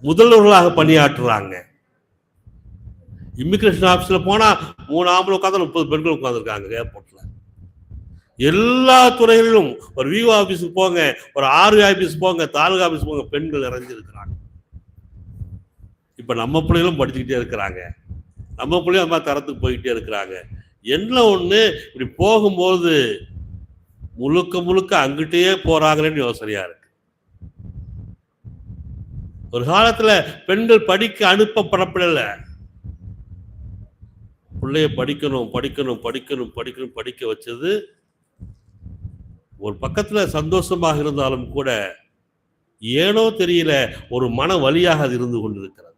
முதல்வர்களாக பணியாற்றுறாங்க. இமிகிரேஷன் ஆபீஸ்ல போனா 3 ஆம்பளை உட்காந்து 30 பெண்கள் உட்காந்துருக்காங்க ஏர்போர்ட்ல. எல்லா துறைகளிலும் ஒரு விஓ ஆபீஸுக்கு போங்க, ஒரு ஆர்வி ஆபீஸ் போங்க, தாலுகா ஆபீஸ் போங்க, பெண்கள் நிறைஞ்சிருக்கிறாங்க. இப்ப நம்ம பிள்ளைகளும் படிச்சுக்கிட்டே இருக்கிறாங்க, நம்ம பிள்ளையும் அம்மா தரத்துக்கு போய்கிட்டே இருக்கிறாங்க. என்ன ஒண்ணு, இப்படி போகும்போது முழுக்க முழுக்க அங்கிட்டே போறாங்களேன்னு யோசனையா இருக்கு. ஒரு காலத்துல பெண்கள் படிக்க அனுப்பப்படப்படல, பிள்ளைய படிக்கணும் படிக்கணும் படிக்கணும் படிக்கணும் படிக்க வச்சது ஒரு பக்கத்துல சந்தோஷமாக இருந்தாலும் கூட ஏனோ தெரியல ஒரு மன வலியாக அது இருந்து கொண்டிருக்கிறது.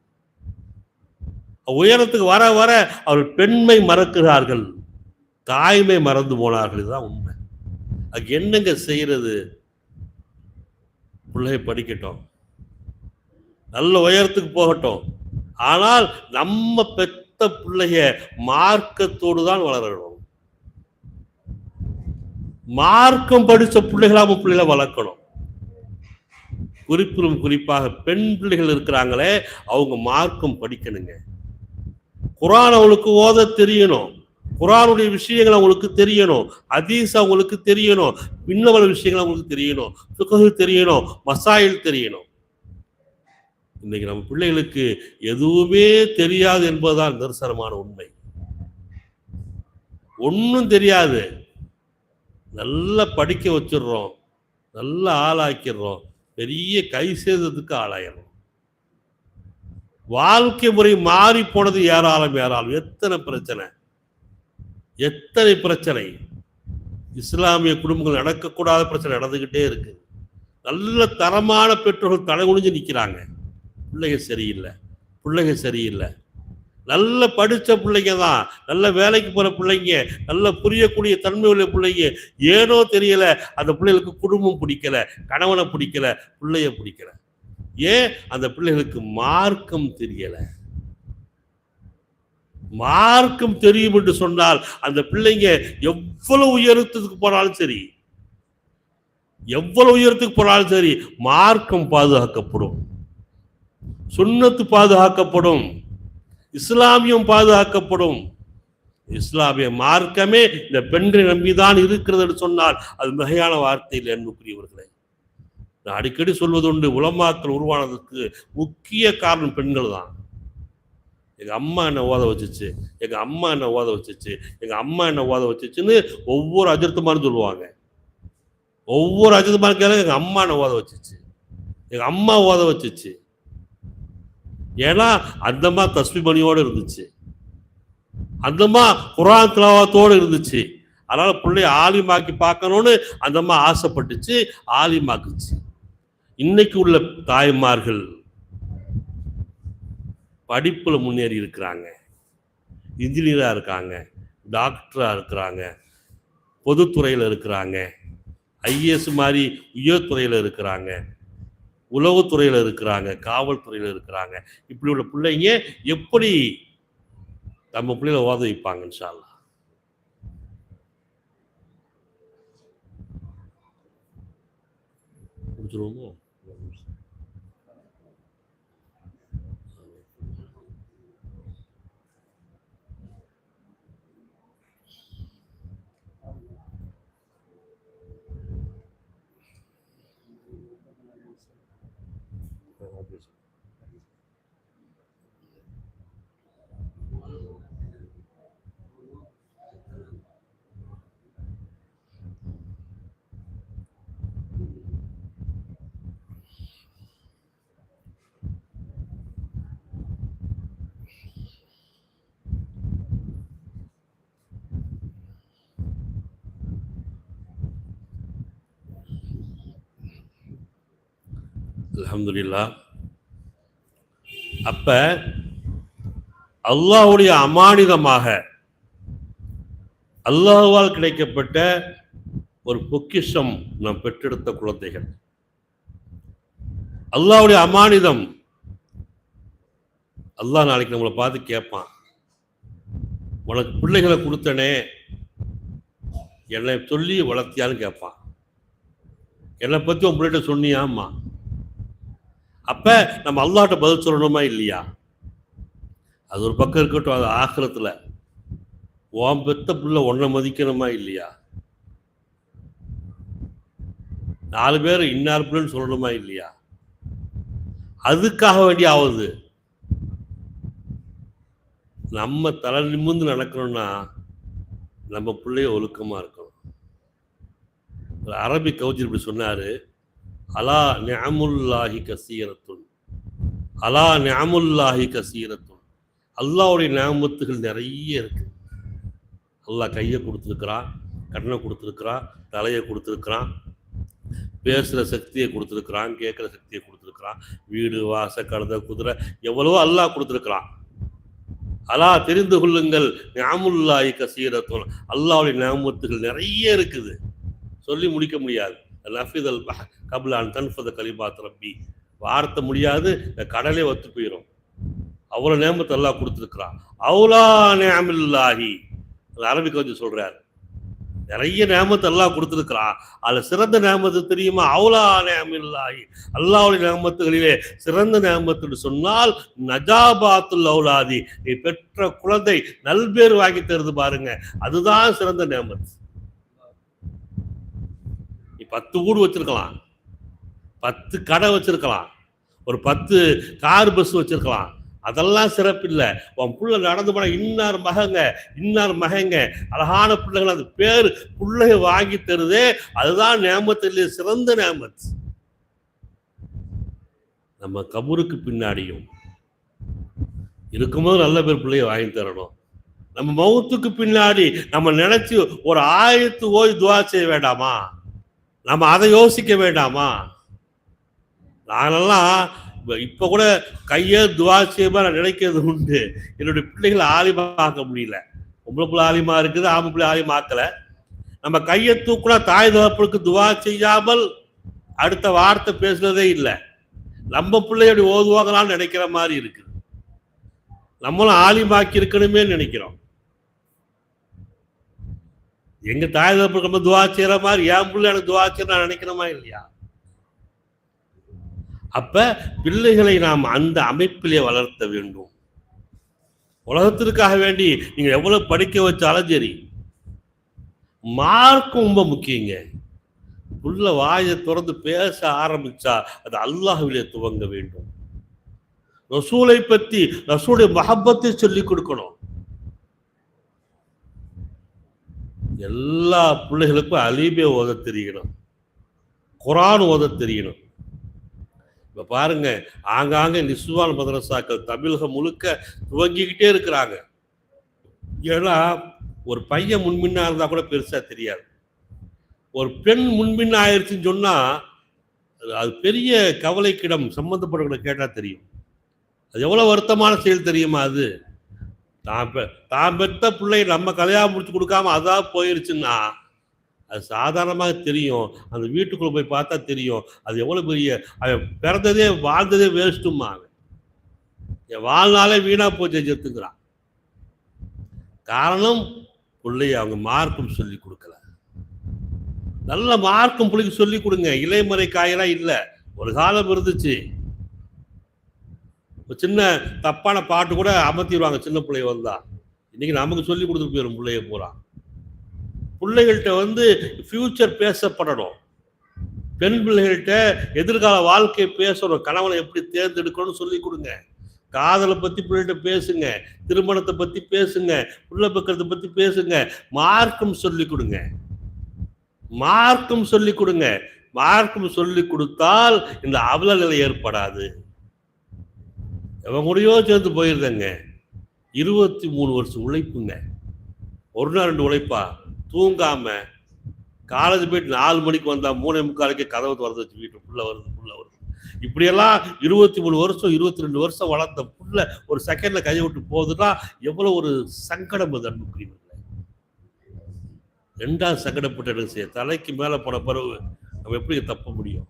உயரத்துக்கு வர வர அவர்கள் பெண்மை மறக்கிறார்கள், தாய்மை மறந்து போனார்கள். இதுதான் உண்மை. அது என்னங்க செய்யறது? பிள்ளைய படிக்கட்டும், நல்ல உயரத்துக்கு போகட்டும், ஆனால் நம்ம பெத்த பிள்ளைய மார்க்கத்தோடு தான் வளரணும். மார்க்கம் படிச்ச பிள்ளைகளாம பிள்ளைகளை வளர்க்கணும். குறிப்பிலும் குறிப்பாக பெண் பிள்ளைகள் இருக்கிறாங்களே, அவங்க மார்க்கம் படிக்கணுங்க. குர்ஆன் அவங்களுக்கு ஓத தெரியணும், குர்ஆனுடைய விஷயங்கள் அவங்களுக்கு தெரியணும், ஹதீஸ் அவங்களுக்கு தெரியணும், இன்னவள விஷயங்கள் அவங்களுக்கு தெரியணும், ஃபிக்ஹ் தெரியணும், மசாயில் தெரியணும். இன்னைக்கு நம்ம பிள்ளைகளுக்கு எதுவுமே தெரியாது என்பதுதான் நிதர்சனமான உண்மை. ஒன்றும் தெரியாது, நல்லா படிக்க வச்சிடுறோம், நல்ல ஆளாக்கிடுறோம், பெரிய கை சேதத்துக்கு ஆளாயிரும். வாழ்க்கை முறை மாறி போனது ஏராளம் ஏராளம். எத்தனை பிரச்சனை, எத்தனை பிரச்சனை. இஸ்லாமிய குடும்பங்கள் நடக்கக்கூடாத பிரச்சனை நடந்துகிட்டே இருக்கு. நல்ல தரமான பெற்றோர்கள் தலை குனிஞ்சு நிற்கிறாங்க, பிள்ளைங்க சரியில்லை, பிள்ளைங்க சரியில்லை. நல்ல படித்த பிள்ளைங்க தான், நல்ல வேலைக்கு போகிற பிள்ளைங்க, நல்ல புரியக்கூடிய தன்மை உள்ள பிள்ளைங்க, ஏனோ தெரியல அந்த பிள்ளைகளுக்கு குடும்பம் பிடிக்கல, கணவனை பிடிக்கல, பிள்ளைய பிடிக்கல. ஏன்? அந்த பிள்ளைகளுக்கு மார்க்கம் தெரியல. மார்க்கம் தெரியும் என்று சொன்னால் அந்த பிள்ளைங்க எவ்வளவு உயரத்துக்கு போனாலும் சரி, எவ்வளவு உயரத்துக்கு போனாலும் சரி, மார்க்கம் பாதுகாக்கப்படும், சுன்னத்து பாதுகாக்கப்படும், இஸ்லாமியம் பாதுகாக்கப்படும். இஸ்லாமிய மார்க்கமே இந்த பெண்களை நம்பிதான் இருக்கிறது என்று சொன்னால் அது மிகையான வார்த்தையில் அன்புக்குரியவர்களே. நான் அடிக்கடி சொல்வது உண்டு, உலமாக்கள் உருவானதுக்கு முக்கிய காரணம் பெண்கள் தான். எங்கள் அம்மா என்ன ஓத வச்சுச்சு, எங்கள் அம்மா என்ன ஓத வச்சுச்சு, எங்கள் அம்மா என்ன ஓத வச்சுச்சுன்னு ஒவ்வொரு அஜர்த்துமான்னு சொல்லுவாங்க. ஒவ்வொரு அஜர்த்துமான்னு கேட்க எங்கள் அம்மா என்ன ஓத வச்சுச்சு, எங்கள் அம்மா ஓத வச்சுச்சு. ஏன்னா அந்தம்மா தஸ்பீ மணியோடு இருந்துச்சு, அந்தம்மா குர்ஆன் திலாவத்தோடு இருந்துச்சு. அதனால பிள்ளைய ஆலிமாக்கி பார்க்கணும்னு அந்தம்மா ஆசைப்பட்டுச்சு, ஆலிமாக்குச்சு. இன்னைக்கு உள்ள தாய்மார்கள் படிப்புல முன்னேறி இருக்கிறாங்க, இன்ஜினியரா இருக்காங்க, டாக்டரா இருக்கிறாங்க, பொதுத்துறையில் இருக்கிறாங்க, ஐஏஎஸ் மாதிரி உயர்துறையில் இருக்கிறாங்க, உளவுத்துறையில் இருக்கிறாங்க, காவல்துறையில் இருக்கிறாங்க. இப்படி உள்ள பிள்ளைங்க எப்படி நம்ம பிள்ளைகளை ஓத வைப்பாங்க? இன்ஷா அல்லாஹ். முடிச்சிருவோமோ? அல்ஹம்துலில்லாஹ். அப்ப அல்லாஹ்வுடைய அமானிதமாக அல்லாஹ்வால் கிடைக்கப்பட்ட ஒரு பொக்கிஷம் நாம் பெற்றெடுத்த குழந்தைகள். அல்லாஹ்வுடைய அமானிதம். அல்லாஹ் நாளைக்கு நம்மளை பார்த்து கேட்பான், உனக்கு பிள்ளைகளை கொடுத்தனே என்னை சொல்லி வளர்த்தியான்னு கேட்பான். என்னை பற்றி உன் பிள்ளைகிட்ட சொன்னியாம்மா. அப்ப நம்ம அல்லாஹ்ட்ட பதில் சொல்லணுமா இல்லையா? அது ஒரு பக்கம் இருக்கட்டும், அது ஆகிரத்துல உன் பெத்த பிள்ளை ஒன்றை மதிக்கணுமா இல்லையா? 4 பேர் இன்னார் பிள்ளைன்னு சொல்லணுமா இல்லையா? அதுக்காக வேண்டிய ஆகுது நம்ம தலை நிமிர்ந்து நடக்கணும்னா நம்ம பிள்ளைய ஒழுக்கமா இருக்கணும். அரபி கவிஞர் இப்படி சொன்னாரு, அலா நிஅமுல்லாஹி கஸீரத்துன், அலா நிஅமுல்லாஹி கஸீரத்துன். அல்லாஹ்வுடைய நிஅமத்துகள் நிறைய இருக்கு. அல்லாஹ் கையை கொடுத்துருக்கிறான், கண்ணை கொடுத்துருக்கிறான், தலையை கொடுத்துருக்கிறான், பேசுகிற சக்தியை கொடுத்துருக்கிறான், கேட்குற சக்தியை கொடுத்துருக்கிறான், வீடு வாச கழுத குதிரை எவ்வளவோ அல்லாஹ் கொடுத்துருக்கிறான். அலா தெரிந்து கொள்ளுங்கள் நிஅமுல்லாஹி கஸீரத்துன், அல்லாஹ்வுடைய நிஅமத்துகள் நிறைய இருக்குது, சொல்லி முடிக்க முடியாது. லஃபிதல் கப்லான் தன்ஃபத கலிமாத் ரப்பி, வார்த்தை முடியாது, இந்த கடலே வத்து போயிடும். அவ்வளோ நேமத்தை அல்லாஹ் கொடுத்துருக்கிறான். அவுலா நிஅமில்லாஹி, அரபிக்கு வந்து சொல்றாரு, நிறைய நேமத்தை அல்லாஹ் கொடுத்துருக்கிறான். அதில் சிறந்த நேமத்து தெரியுமா? அவுலா நிஅமில்லாஹி, அல்லாஹ்வுடைய நேமத்துகளிலே சிறந்த நேமத்துன்னு சொன்னால் நஜாபாத்துல் அவுலாதி, நீ பெற்ற குழந்தை நல்பேர் வாங்கி தருது பாருங்க, அதுதான் சிறந்த நேமத்து. 10 வீடு வச்சிருக்கலாம், 10 கடை வச்சிருக்கலாம், ஒரு 10 கார் பஸ் வச்சிருக்கலாம், அதெல்லாம் சிறப்பு இல்லை. உன் புள்ள நடந்து போன இன்னார் மகங்க, இன்னார் மகங்க, அழகான பிள்ளைகள், அது பேர் பிள்ளைய வாங்கி தருதே, அதுதான் நேமத்திலே சிறந்த நேமத். நம்ம கபருக்கு பின்னாடியும் இருக்கும்போது நல்ல பேர் பிள்ளைய வாங்கி தரணும். நம்ம மௌத்துக்கு பின்னாடி நம்ம நினைச்சு ஒரு ஆயத்து ஓய் துவா செய்ய வேண்டாமா? நம்ம அதை யோசிக்க வேண்டாமா? நானெல்லாம் இப்போ கூட கையை துவா செய்யுமா நான் நினைக்கிறது உண்டு. என்னுடைய பிள்ளைகளை ஆலிமாக்க முடியல. பொம்பளை பிள்ளை ஆலிமா இருக்குது, ஆம்பளை பிள்ளை ஆலிமாக்கலை. நம்ம கையை தூக்குனா தாய் தகப்பனுக்கு துவா செய்யாமல் அடுத்த வார்த்தை பேசுறதே இல்லை. நம்ம பிள்ளையோட ஓதுவாங்களான்னு நினைக்கிற மாதிரி இருக்குது. நம்மளும் ஆலிமாக்கி இருக்கணுமே நினைக்கிறோம். எங்க தாய் தகப்பனுக்கு நம்ம துவா செய்யற மாதிரி என் பிள்ளை எனக்கு துவா செய்ய நான் நினைக்கிறோமா இல்லையா? அப்ப பிள்ளைகளை நாம் அந்த அமைப்பிலே வளர்த்த வேண்டும். உலகத்திற்காக வேண்டி நீங்க எவ்வளவு படிக்க வச்சாலும் சரி, மார்க்கும் ரொம்ப முக்கியங்க. புள்ள வாயை திறந்து பேச ஆரம்பிச்சா அது அல்லாஹ்விலே துவங்க வேண்டும். ரசூலை பற்றி ரசூலுடைய மஹப்பத்தை சொல்லிக் கொடுக்கணும். எல்லா பிள்ளைகளுக்கும் அலீபே ஓத தெரியணும், குரான் ஓத தெரியணும். இப்ப பாருங்க, ஆங்காங்க நிஸ்வான் மதரசாக்கள் தமிழகம் முழுக்க துவங்கிக்கிட்டே இருக்கிறாங்க. ஏன்னா ஒரு பையன் முன்பின்னா இருந்தா கூட பெருசா தெரியாது, ஒரு பெண் முன்பின் ஆயிடுச்சுன்னு சொன்னா அது பெரிய கவலைக்கிடம். சம்பந்தப்பட்டவங்களை கேட்டா தெரியும், அது எவ்வளவு வருத்தமான செயல் தெரியுமா. அது தான் பெற்ற பிள்ளை நம்ம கல்யாணம் முடிச்சு கொடுக்காம அதான் போயிருச்சுன்னா அது சாதாரணமாக தெரியும். அந்த வீட்டுக்குள்ள போய் பார்த்தா தெரியும் அது எவ்வளவு பெரிய, அவன் பிறந்ததே வாழ்ந்ததே வேஸ்ட்டுமா, அவன் வாழ்நாளே வீணா போச்சு செத்துக்கிறான். காரணம் பிள்ளைய அவங்க மார்க்கம் சொல்லி கொடுக்கல. நல்ல மார்க்கம் பிள்ளைக்கு சொல்லி கொடுங்க. இலைமறை காயெல்லாம் இல்லை, ஒரு காலம் இருந்துச்சு. சின்ன தப்பான பாட்டு கூட அமர்த்திடுவாங்க சின்ன பிள்ளைய வந்தா. இன்னைக்கு நமக்கு சொல்லி கொடுத்துட்டு போயிடும் பிள்ளைய பூரா. பிள்ளைகள்கிட்ட ஃபியூச்சர் பேசப்படணும். பெண் பிள்ளைகள்கிட்ட எதிர்கால வாழ்க்கையை பேசணும், கணவனை எப்படி தேர்ந்தெடுக்கணும்னு சொல்லி கொடுங்க. காதலை பத்தி பிள்ளைகிட்ட பேசுங்க, திருமணத்தை பத்தி பேசுங்க, புள்ள பக்கத்தை பத்தி பேசுங்க. மார்க்கம் சொல்லி கொடுங்க, மார்க்கம் சொல்லி கொடுங்க. மார்க்கம் சொல்லி கொடுத்தால் இந்த அவல நிலை ஏற்படாது. எவன் கூடயோ சேர்ந்து போயிருந்தங்க, 23 வருஷம் உழைப்புங்க, ஒரு நாள் 2 உழைப்பா, தூங்காம காலேஜ் போயிட்டு 4 மணிக்கு வந்தா 3:45 கதவை திறந்து வச்சு வீட்டு புள்ள வருது புள்ள வருது. இப்படியெல்லாம் 23 வருஷம் 22 வருஷம் வளர்த்த புள்ள ஒரு செகண்ட்ல கையை விட்டு போகுதுன்னா எவ்வளவு ஒரு சங்கடம். அது அன்புக்குரியவர்களே, 2ஆவது சங்கடப்பட்டு செய்ய தலைக்கு மேல போன பிறகு நம்ம எப்படி தப்ப முடியும்?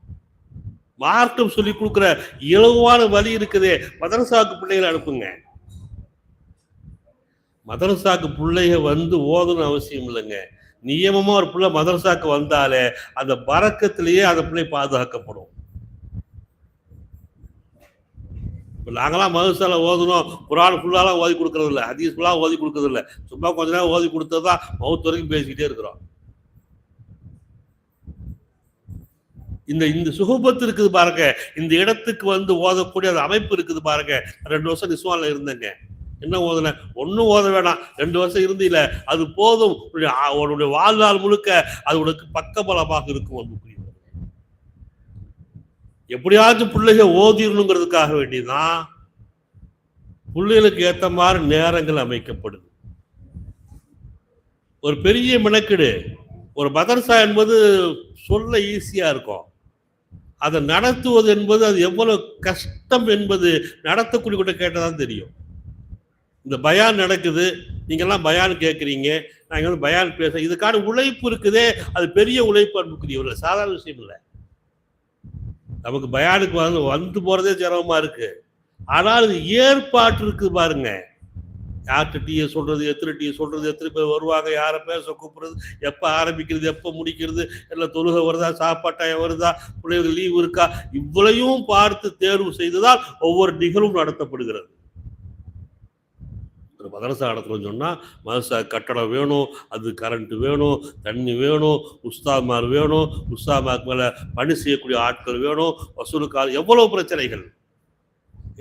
மார்க்கம் சொல்லி கொடுக்குற இலவான வழி இருக்குதே. மதரசாக்கு பிள்ளைகளை அனுப்புங்க. மதரசாக்கு பிள்ளைங்க ஓதணும் அவசியம் இல்லைங்க. நியமமா ஒரு பிள்ளை மதரசாக்கு வந்தாலே அந்த பரக்கத்திலேயே அந்த பிள்ளை பாதுகாக்கப்படும். நாங்களாம் மதரசால ஓதணும், குரான் ஃபுல்லாலாம் ஓதி கொடுக்கறது இல்லை, ஹதீஸ் ஃபுல்லாக ஓதி கொடுக்கறது இல்லை, சும்மா கொஞ்ச நேரம் ஓதி கொடுத்ததுதான் மவுத் வரைக்கும் பேசிக்கிட்டே இருக்கிறோம். இந்த சுகபத்து இருக்குது பாருங்க, இந்த இடத்துக்கு ஓதக்கூடிய அந்த அமைப்பு இருக்குது பாருங்க. 2 வருஷம் நிஸ்வான்ல இருந்தேங்க. என்ன ஓதுன? ஒன்னும் ஓத வேணாம், 2 வருஷம் இருந்தில அது போதும். உன்னுடைய வாழ்நாள் முழுக்க அது உனக்கு பக்கபலமாக இருக்கும். எப்படியாச்சும் பிள்ளைங்க ஓதிடணுங்கிறதுக்காக வேண்டிதான் பிள்ளைகளுக்கு ஏற்ற மாதிரி நேரங்கள் அமைக்கப்படுது. ஒரு பெரிய மெனக்கெடு. ஒரு மதரசா என்பது சொல்ல ஈஸியா இருக்கும், அதை நடத்துவது என்பது அது எவ்வளவு கஷ்டம் என்பது நடத்தக்கூடிய கூட கேட்டதான் தெரியும். இந்த பயான் நடக்குது, நீங்கெல்லாம் பயான் கேட்குறீங்க, நாங்கள் பயான் பேச, இதுக்கான உழைப்பு இருக்குதே, அது பெரிய உழைப்பு அனுப்புக்குரியவர்கள், சாதாரண விஷயம் இல்லை. நமக்கு பயானுக்கு வந்து போறதே சிரமமா இருக்கு. ஆனால் இது ஏற்பாட்டு இருக்கு பாருங்க. யார்கிட்ட டீயை சொல்றது, எத்தனை டீ சொல்றது, எத்தனை பேர் வருவாங்க, யாரை பேச கூப்பிடுறது, எப்போ ஆரம்பிக்கிறது, எப்போ முடிக்கிறது, எல்லாம் தொழுகை வருதா, சாப்பாட்டாயம் வருதா, பிள்ளைகள் லீவ் இருக்கா, இவ்வளையும் பார்த்து தேர்வு செய்துதான் ஒவ்வொரு நிகழ்வும் நடத்தப்படுகிறது. ஒரு மதரசா நடத்துறோம்னு சொன்னா மதரசா கட்டடம் வேணும், அது கரண்ட் வேணும், தண்ணி வேணும், உஸ்தாமார் வேணும், உஸ்தாமாக்கு மேல பணி செய்யக்கூடிய ஆட்கள் வேணும், வசூலுக்காக எவ்வளவு பிரச்சனைகள்.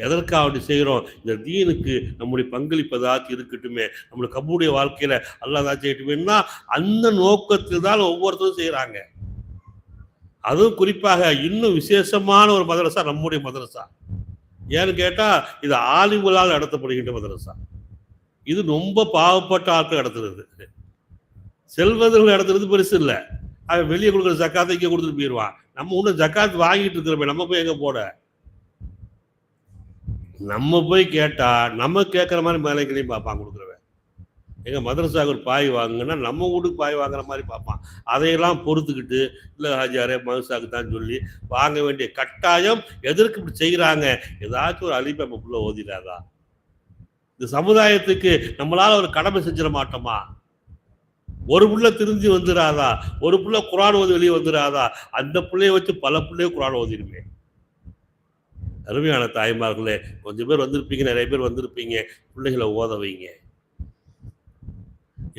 எதற்காக அப்படி செய்கிறோம்? இந்த தீனுக்கு நம்முடைய பங்களிப்பதாச்சும் இருக்கட்டுமே, நம்மளுக்கு கபூடைய வாழ்க்கையில அல்லாஹ் செய்யட்டுமேன்னா அந்த நோக்கத்தில் தான் ஒவ்வொருத்தரும் செய்யறாங்க. அதுவும் குறிப்பாக இன்னும் விசேஷமான ஒரு மதரசா நம்முடைய மதரசா. ஏன்னு கேட்டா இது ஆலிம்களால் நடத்தப்படுகின்ற மதரசா. இது ரொம்ப பாவப்பட்ட ஆட்கள் நடத்துறது, செல்வதர்கள் நடத்துறது பெருசு இல்லை. அவன் வெளியே கொடுக்குற ஜக்காத்தை இங்கே கொடுத்துட்டு போயிடுவான். நம்ம இன்னும் ஜக்காத் வாங்கிட்டு இருக்கிறோமே, நம்ம போய் எங்க போட? நம்ம போய் கேட்டா நம்ம கேட்குற மாதிரி மேலைகளையும் பார்ப்பான் கொடுக்குறவன். எங்க மதரசாவுக்கு ஒரு பாய் வாங்குங்கன்னா நம்ம வீட்டுக்கு பாய் வாங்குற மாதிரி பார்ப்பான். அதையெல்லாம் பொறுத்துக்கிட்டு இல்லை ஹாஜியாரே மதரசாவுக்கு தான் சொல்லி வாங்க வேண்டிய கட்டாயம். எதற்கு இப்படி செய்கிறாங்க? ஏதாச்சும் ஒரு அழிப்பை நமக்குள்ள ஓதிடாதா? இந்த சமுதாயத்துக்கு நம்மளால ஒரு கடமை செஞ்சிட மாட்டோமா? ஒரு புள்ள திருந்தி வந்துடாதா? ஒரு புள்ள குரான் ஓதி வெளியே வந்துடாதா? அந்த பிள்ளைய வச்சு பல பிள்ளைய குரான் ஓதிடுமே. அருமையான தாய்மார்களே, கொஞ்சம் பேர் வந்திருப்பீங்க, நிறைய பேர் வந்திருப்பீங்க, பிள்ளைகளை ஓத வைங்க.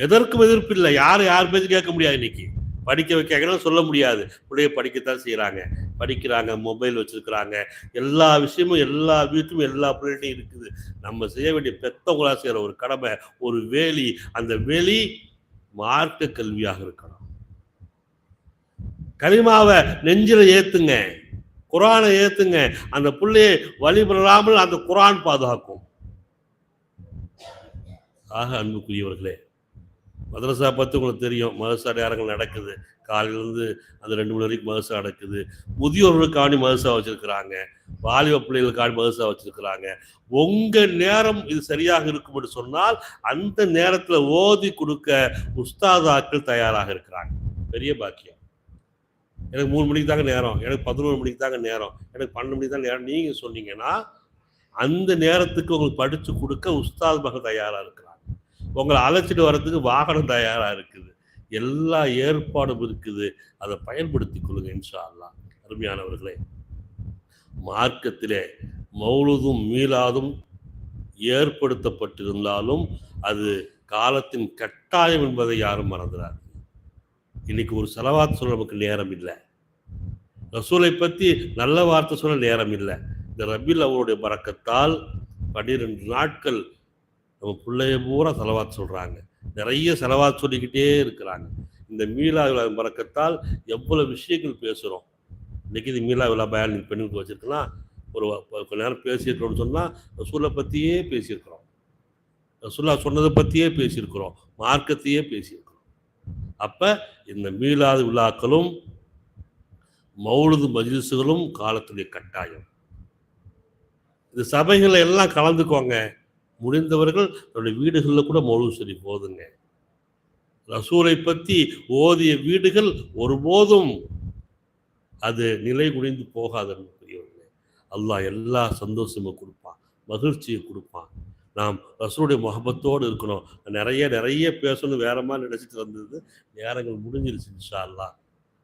எதற்கும் எதிர்ப்பு இல்லை, யார் பேச்சு கேட்க முடியாது. இன்னைக்கு படிக்க வைக்காங்கன்னு சொல்ல முடியாது. பிள்ளைய படிக்கத்தான் செய்கிறாங்க, படிக்கிறாங்க, மொபைல் வச்சுருக்கிறாங்க. எல்லா விஷயமும் எல்லா வீட்டும் எல்லா பிள்ளைகிட்டையும் இருக்குது. நம்ம செய்ய வேண்டிய பெற்றவங்களாக செய்கிற ஒரு கடமை, ஒரு வேலி, அந்த வேலி மார்க்க கல்வியாக இருக்கணும். கலிமாவை நெஞ்சில் ஏற்றுங்க, குரானை ஏற்றுங்க. அந்த பிள்ளையை வழிபடாமல் அந்த குரான் பாதுகாக்கும். ஆக அன்புக்குரியவர்களே, மதரசா பற்றி உங்களுக்கு தெரியும். மதரசா நேரங்கள் நடக்குது. காலையிலேருந்து அந்த 2 மணி வரைக்கும் மதரசா நடக்குது. முதியோர்களுக்காண்டி மதரசா வச்சுருக்கிறாங்க, வாலிப பிள்ளைகளுக்காண்டி மதரசா வச்சுருக்கிறாங்க. உங்கள் நேரம் இது சரியாக இருக்கும் என்று சொன்னால் அந்த நேரத்தில் ஓதி கொடுக்க உஸ்தாதாக்கள் தயாராக இருக்கிறாங்க. பெரிய பாக்கியம். எனக்கு 3 மணிக்கு தாங்க நேரம், எனக்கு 11 மணிக்கு தாங்க நேரம், எனக்கு 12 மணிக்கு தான் நேரம் நீங்கள் சொன்னீங்கன்னா அந்த நேரத்துக்கு உங்களுக்கு படித்து கொடுக்க உஸ்தாத் மகள் தயாராக இருக்கிறாங்க. உங்களை அழைச்சிட்டு வர்றதுக்கு வாகனம் தயாராக இருக்குது. எல்லா ஏற்பாடும் இருக்குது. அதை பயன்படுத்தி கொள்ளுங்க இன்ஷா அல்லாஹ். அருமையானவர்களே, மார்க்கத்திலே மௌலுதும் மீளாதும் ஏற்படுத்தப்பட்டிருந்தாலும் அது காலத்தின் கட்டாயம் என்பதை யாரும் மறந்துடாது. இன்னைக்கு ஒரு செலவாத்து சொல்ல நமக்கு நேரம் இல்லை, ரசூலை பற்றி நல்ல வார்த்தை சொல்ல நேரம் இல்லை. இந்த ரபில் அவருடைய பரக்கத்தால் 12 நாட்கள் நம்ம பிள்ளைய பூரா செலவாத்து சொல்கிறாங்க, நிறைய செலவாத்து சொல்லிக்கிட்டே இருக்கிறாங்க. இந்த மீலா விழா பரக்கத்தால் எவ்வளோ விஷயங்கள் பேசுகிறோம். இன்றைக்கி இது மீலா விழா பயான் பெண்ணுக்கு வச்சுருக்கலாம், ஒரு கொஞ்ச நேரம் பேசியிருக்கிறோம்னு சொன்னால் ரசூலை பற்றியே பேசியிருக்கிறோம், ரசூல்லா சொன்னதை பற்றியே பேசியிருக்கிறோம், மார்க்கத்தையே பேசியிருக்கிறோம். அப்போ இந்த மீலாது விழாக்களும் மௌலுது மஜ்லிஸுகளும் காலத்துடைய கட்டாயம். இந்த சபைகளை எல்லாம் கலந்துக்கோங்க. முடிந்தவர்கள் தன்னுடைய வீடுகளில் கூட மௌலுது ஷரீஃப் போதுங்க. ரசூலை பற்றி ஓதிய வீடுகள் ஒருபோதும் அது நிலை குனிந்து போகாதுன்னு பெரியவர்களே. அல்லாஹ் எல்லா சந்தோஷமும் கொடுப்பான், மகிழ்ச்சியை கொடுப்பான். நாம் ரசூலுடைய முஹப்பத்தோடு இருக்கணும். நிறைய பேசணும் வேற மாதிரி நினச்சிட்டு வந்தது. நேரங்கள் முடிஞ்சிருச்சு. இன்ஷா அல்லாஹ்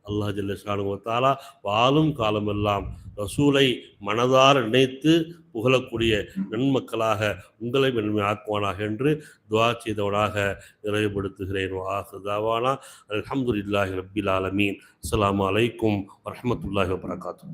அல்லாஹ் ஜல்ல ஷானுஹு வ தஆலா வாழும் காலமெல்லாம் ரசூலை மனதார நினைத்து புகழக்கூடிய நன்மக்களாக உங்களை மென்மை ஆக்குவானாக என்று துஆ செய்தவனாக நிறைவுபடுத்துகிறேன். ஆகிரு தாவானா அல்ஹம்துலில்லாஹி ரப்பில் ஆலமீன். அஸ்ஸலாமு அலைக்கும் வரஹ்மத்துல்லாஹி வபரகாத்துஹு.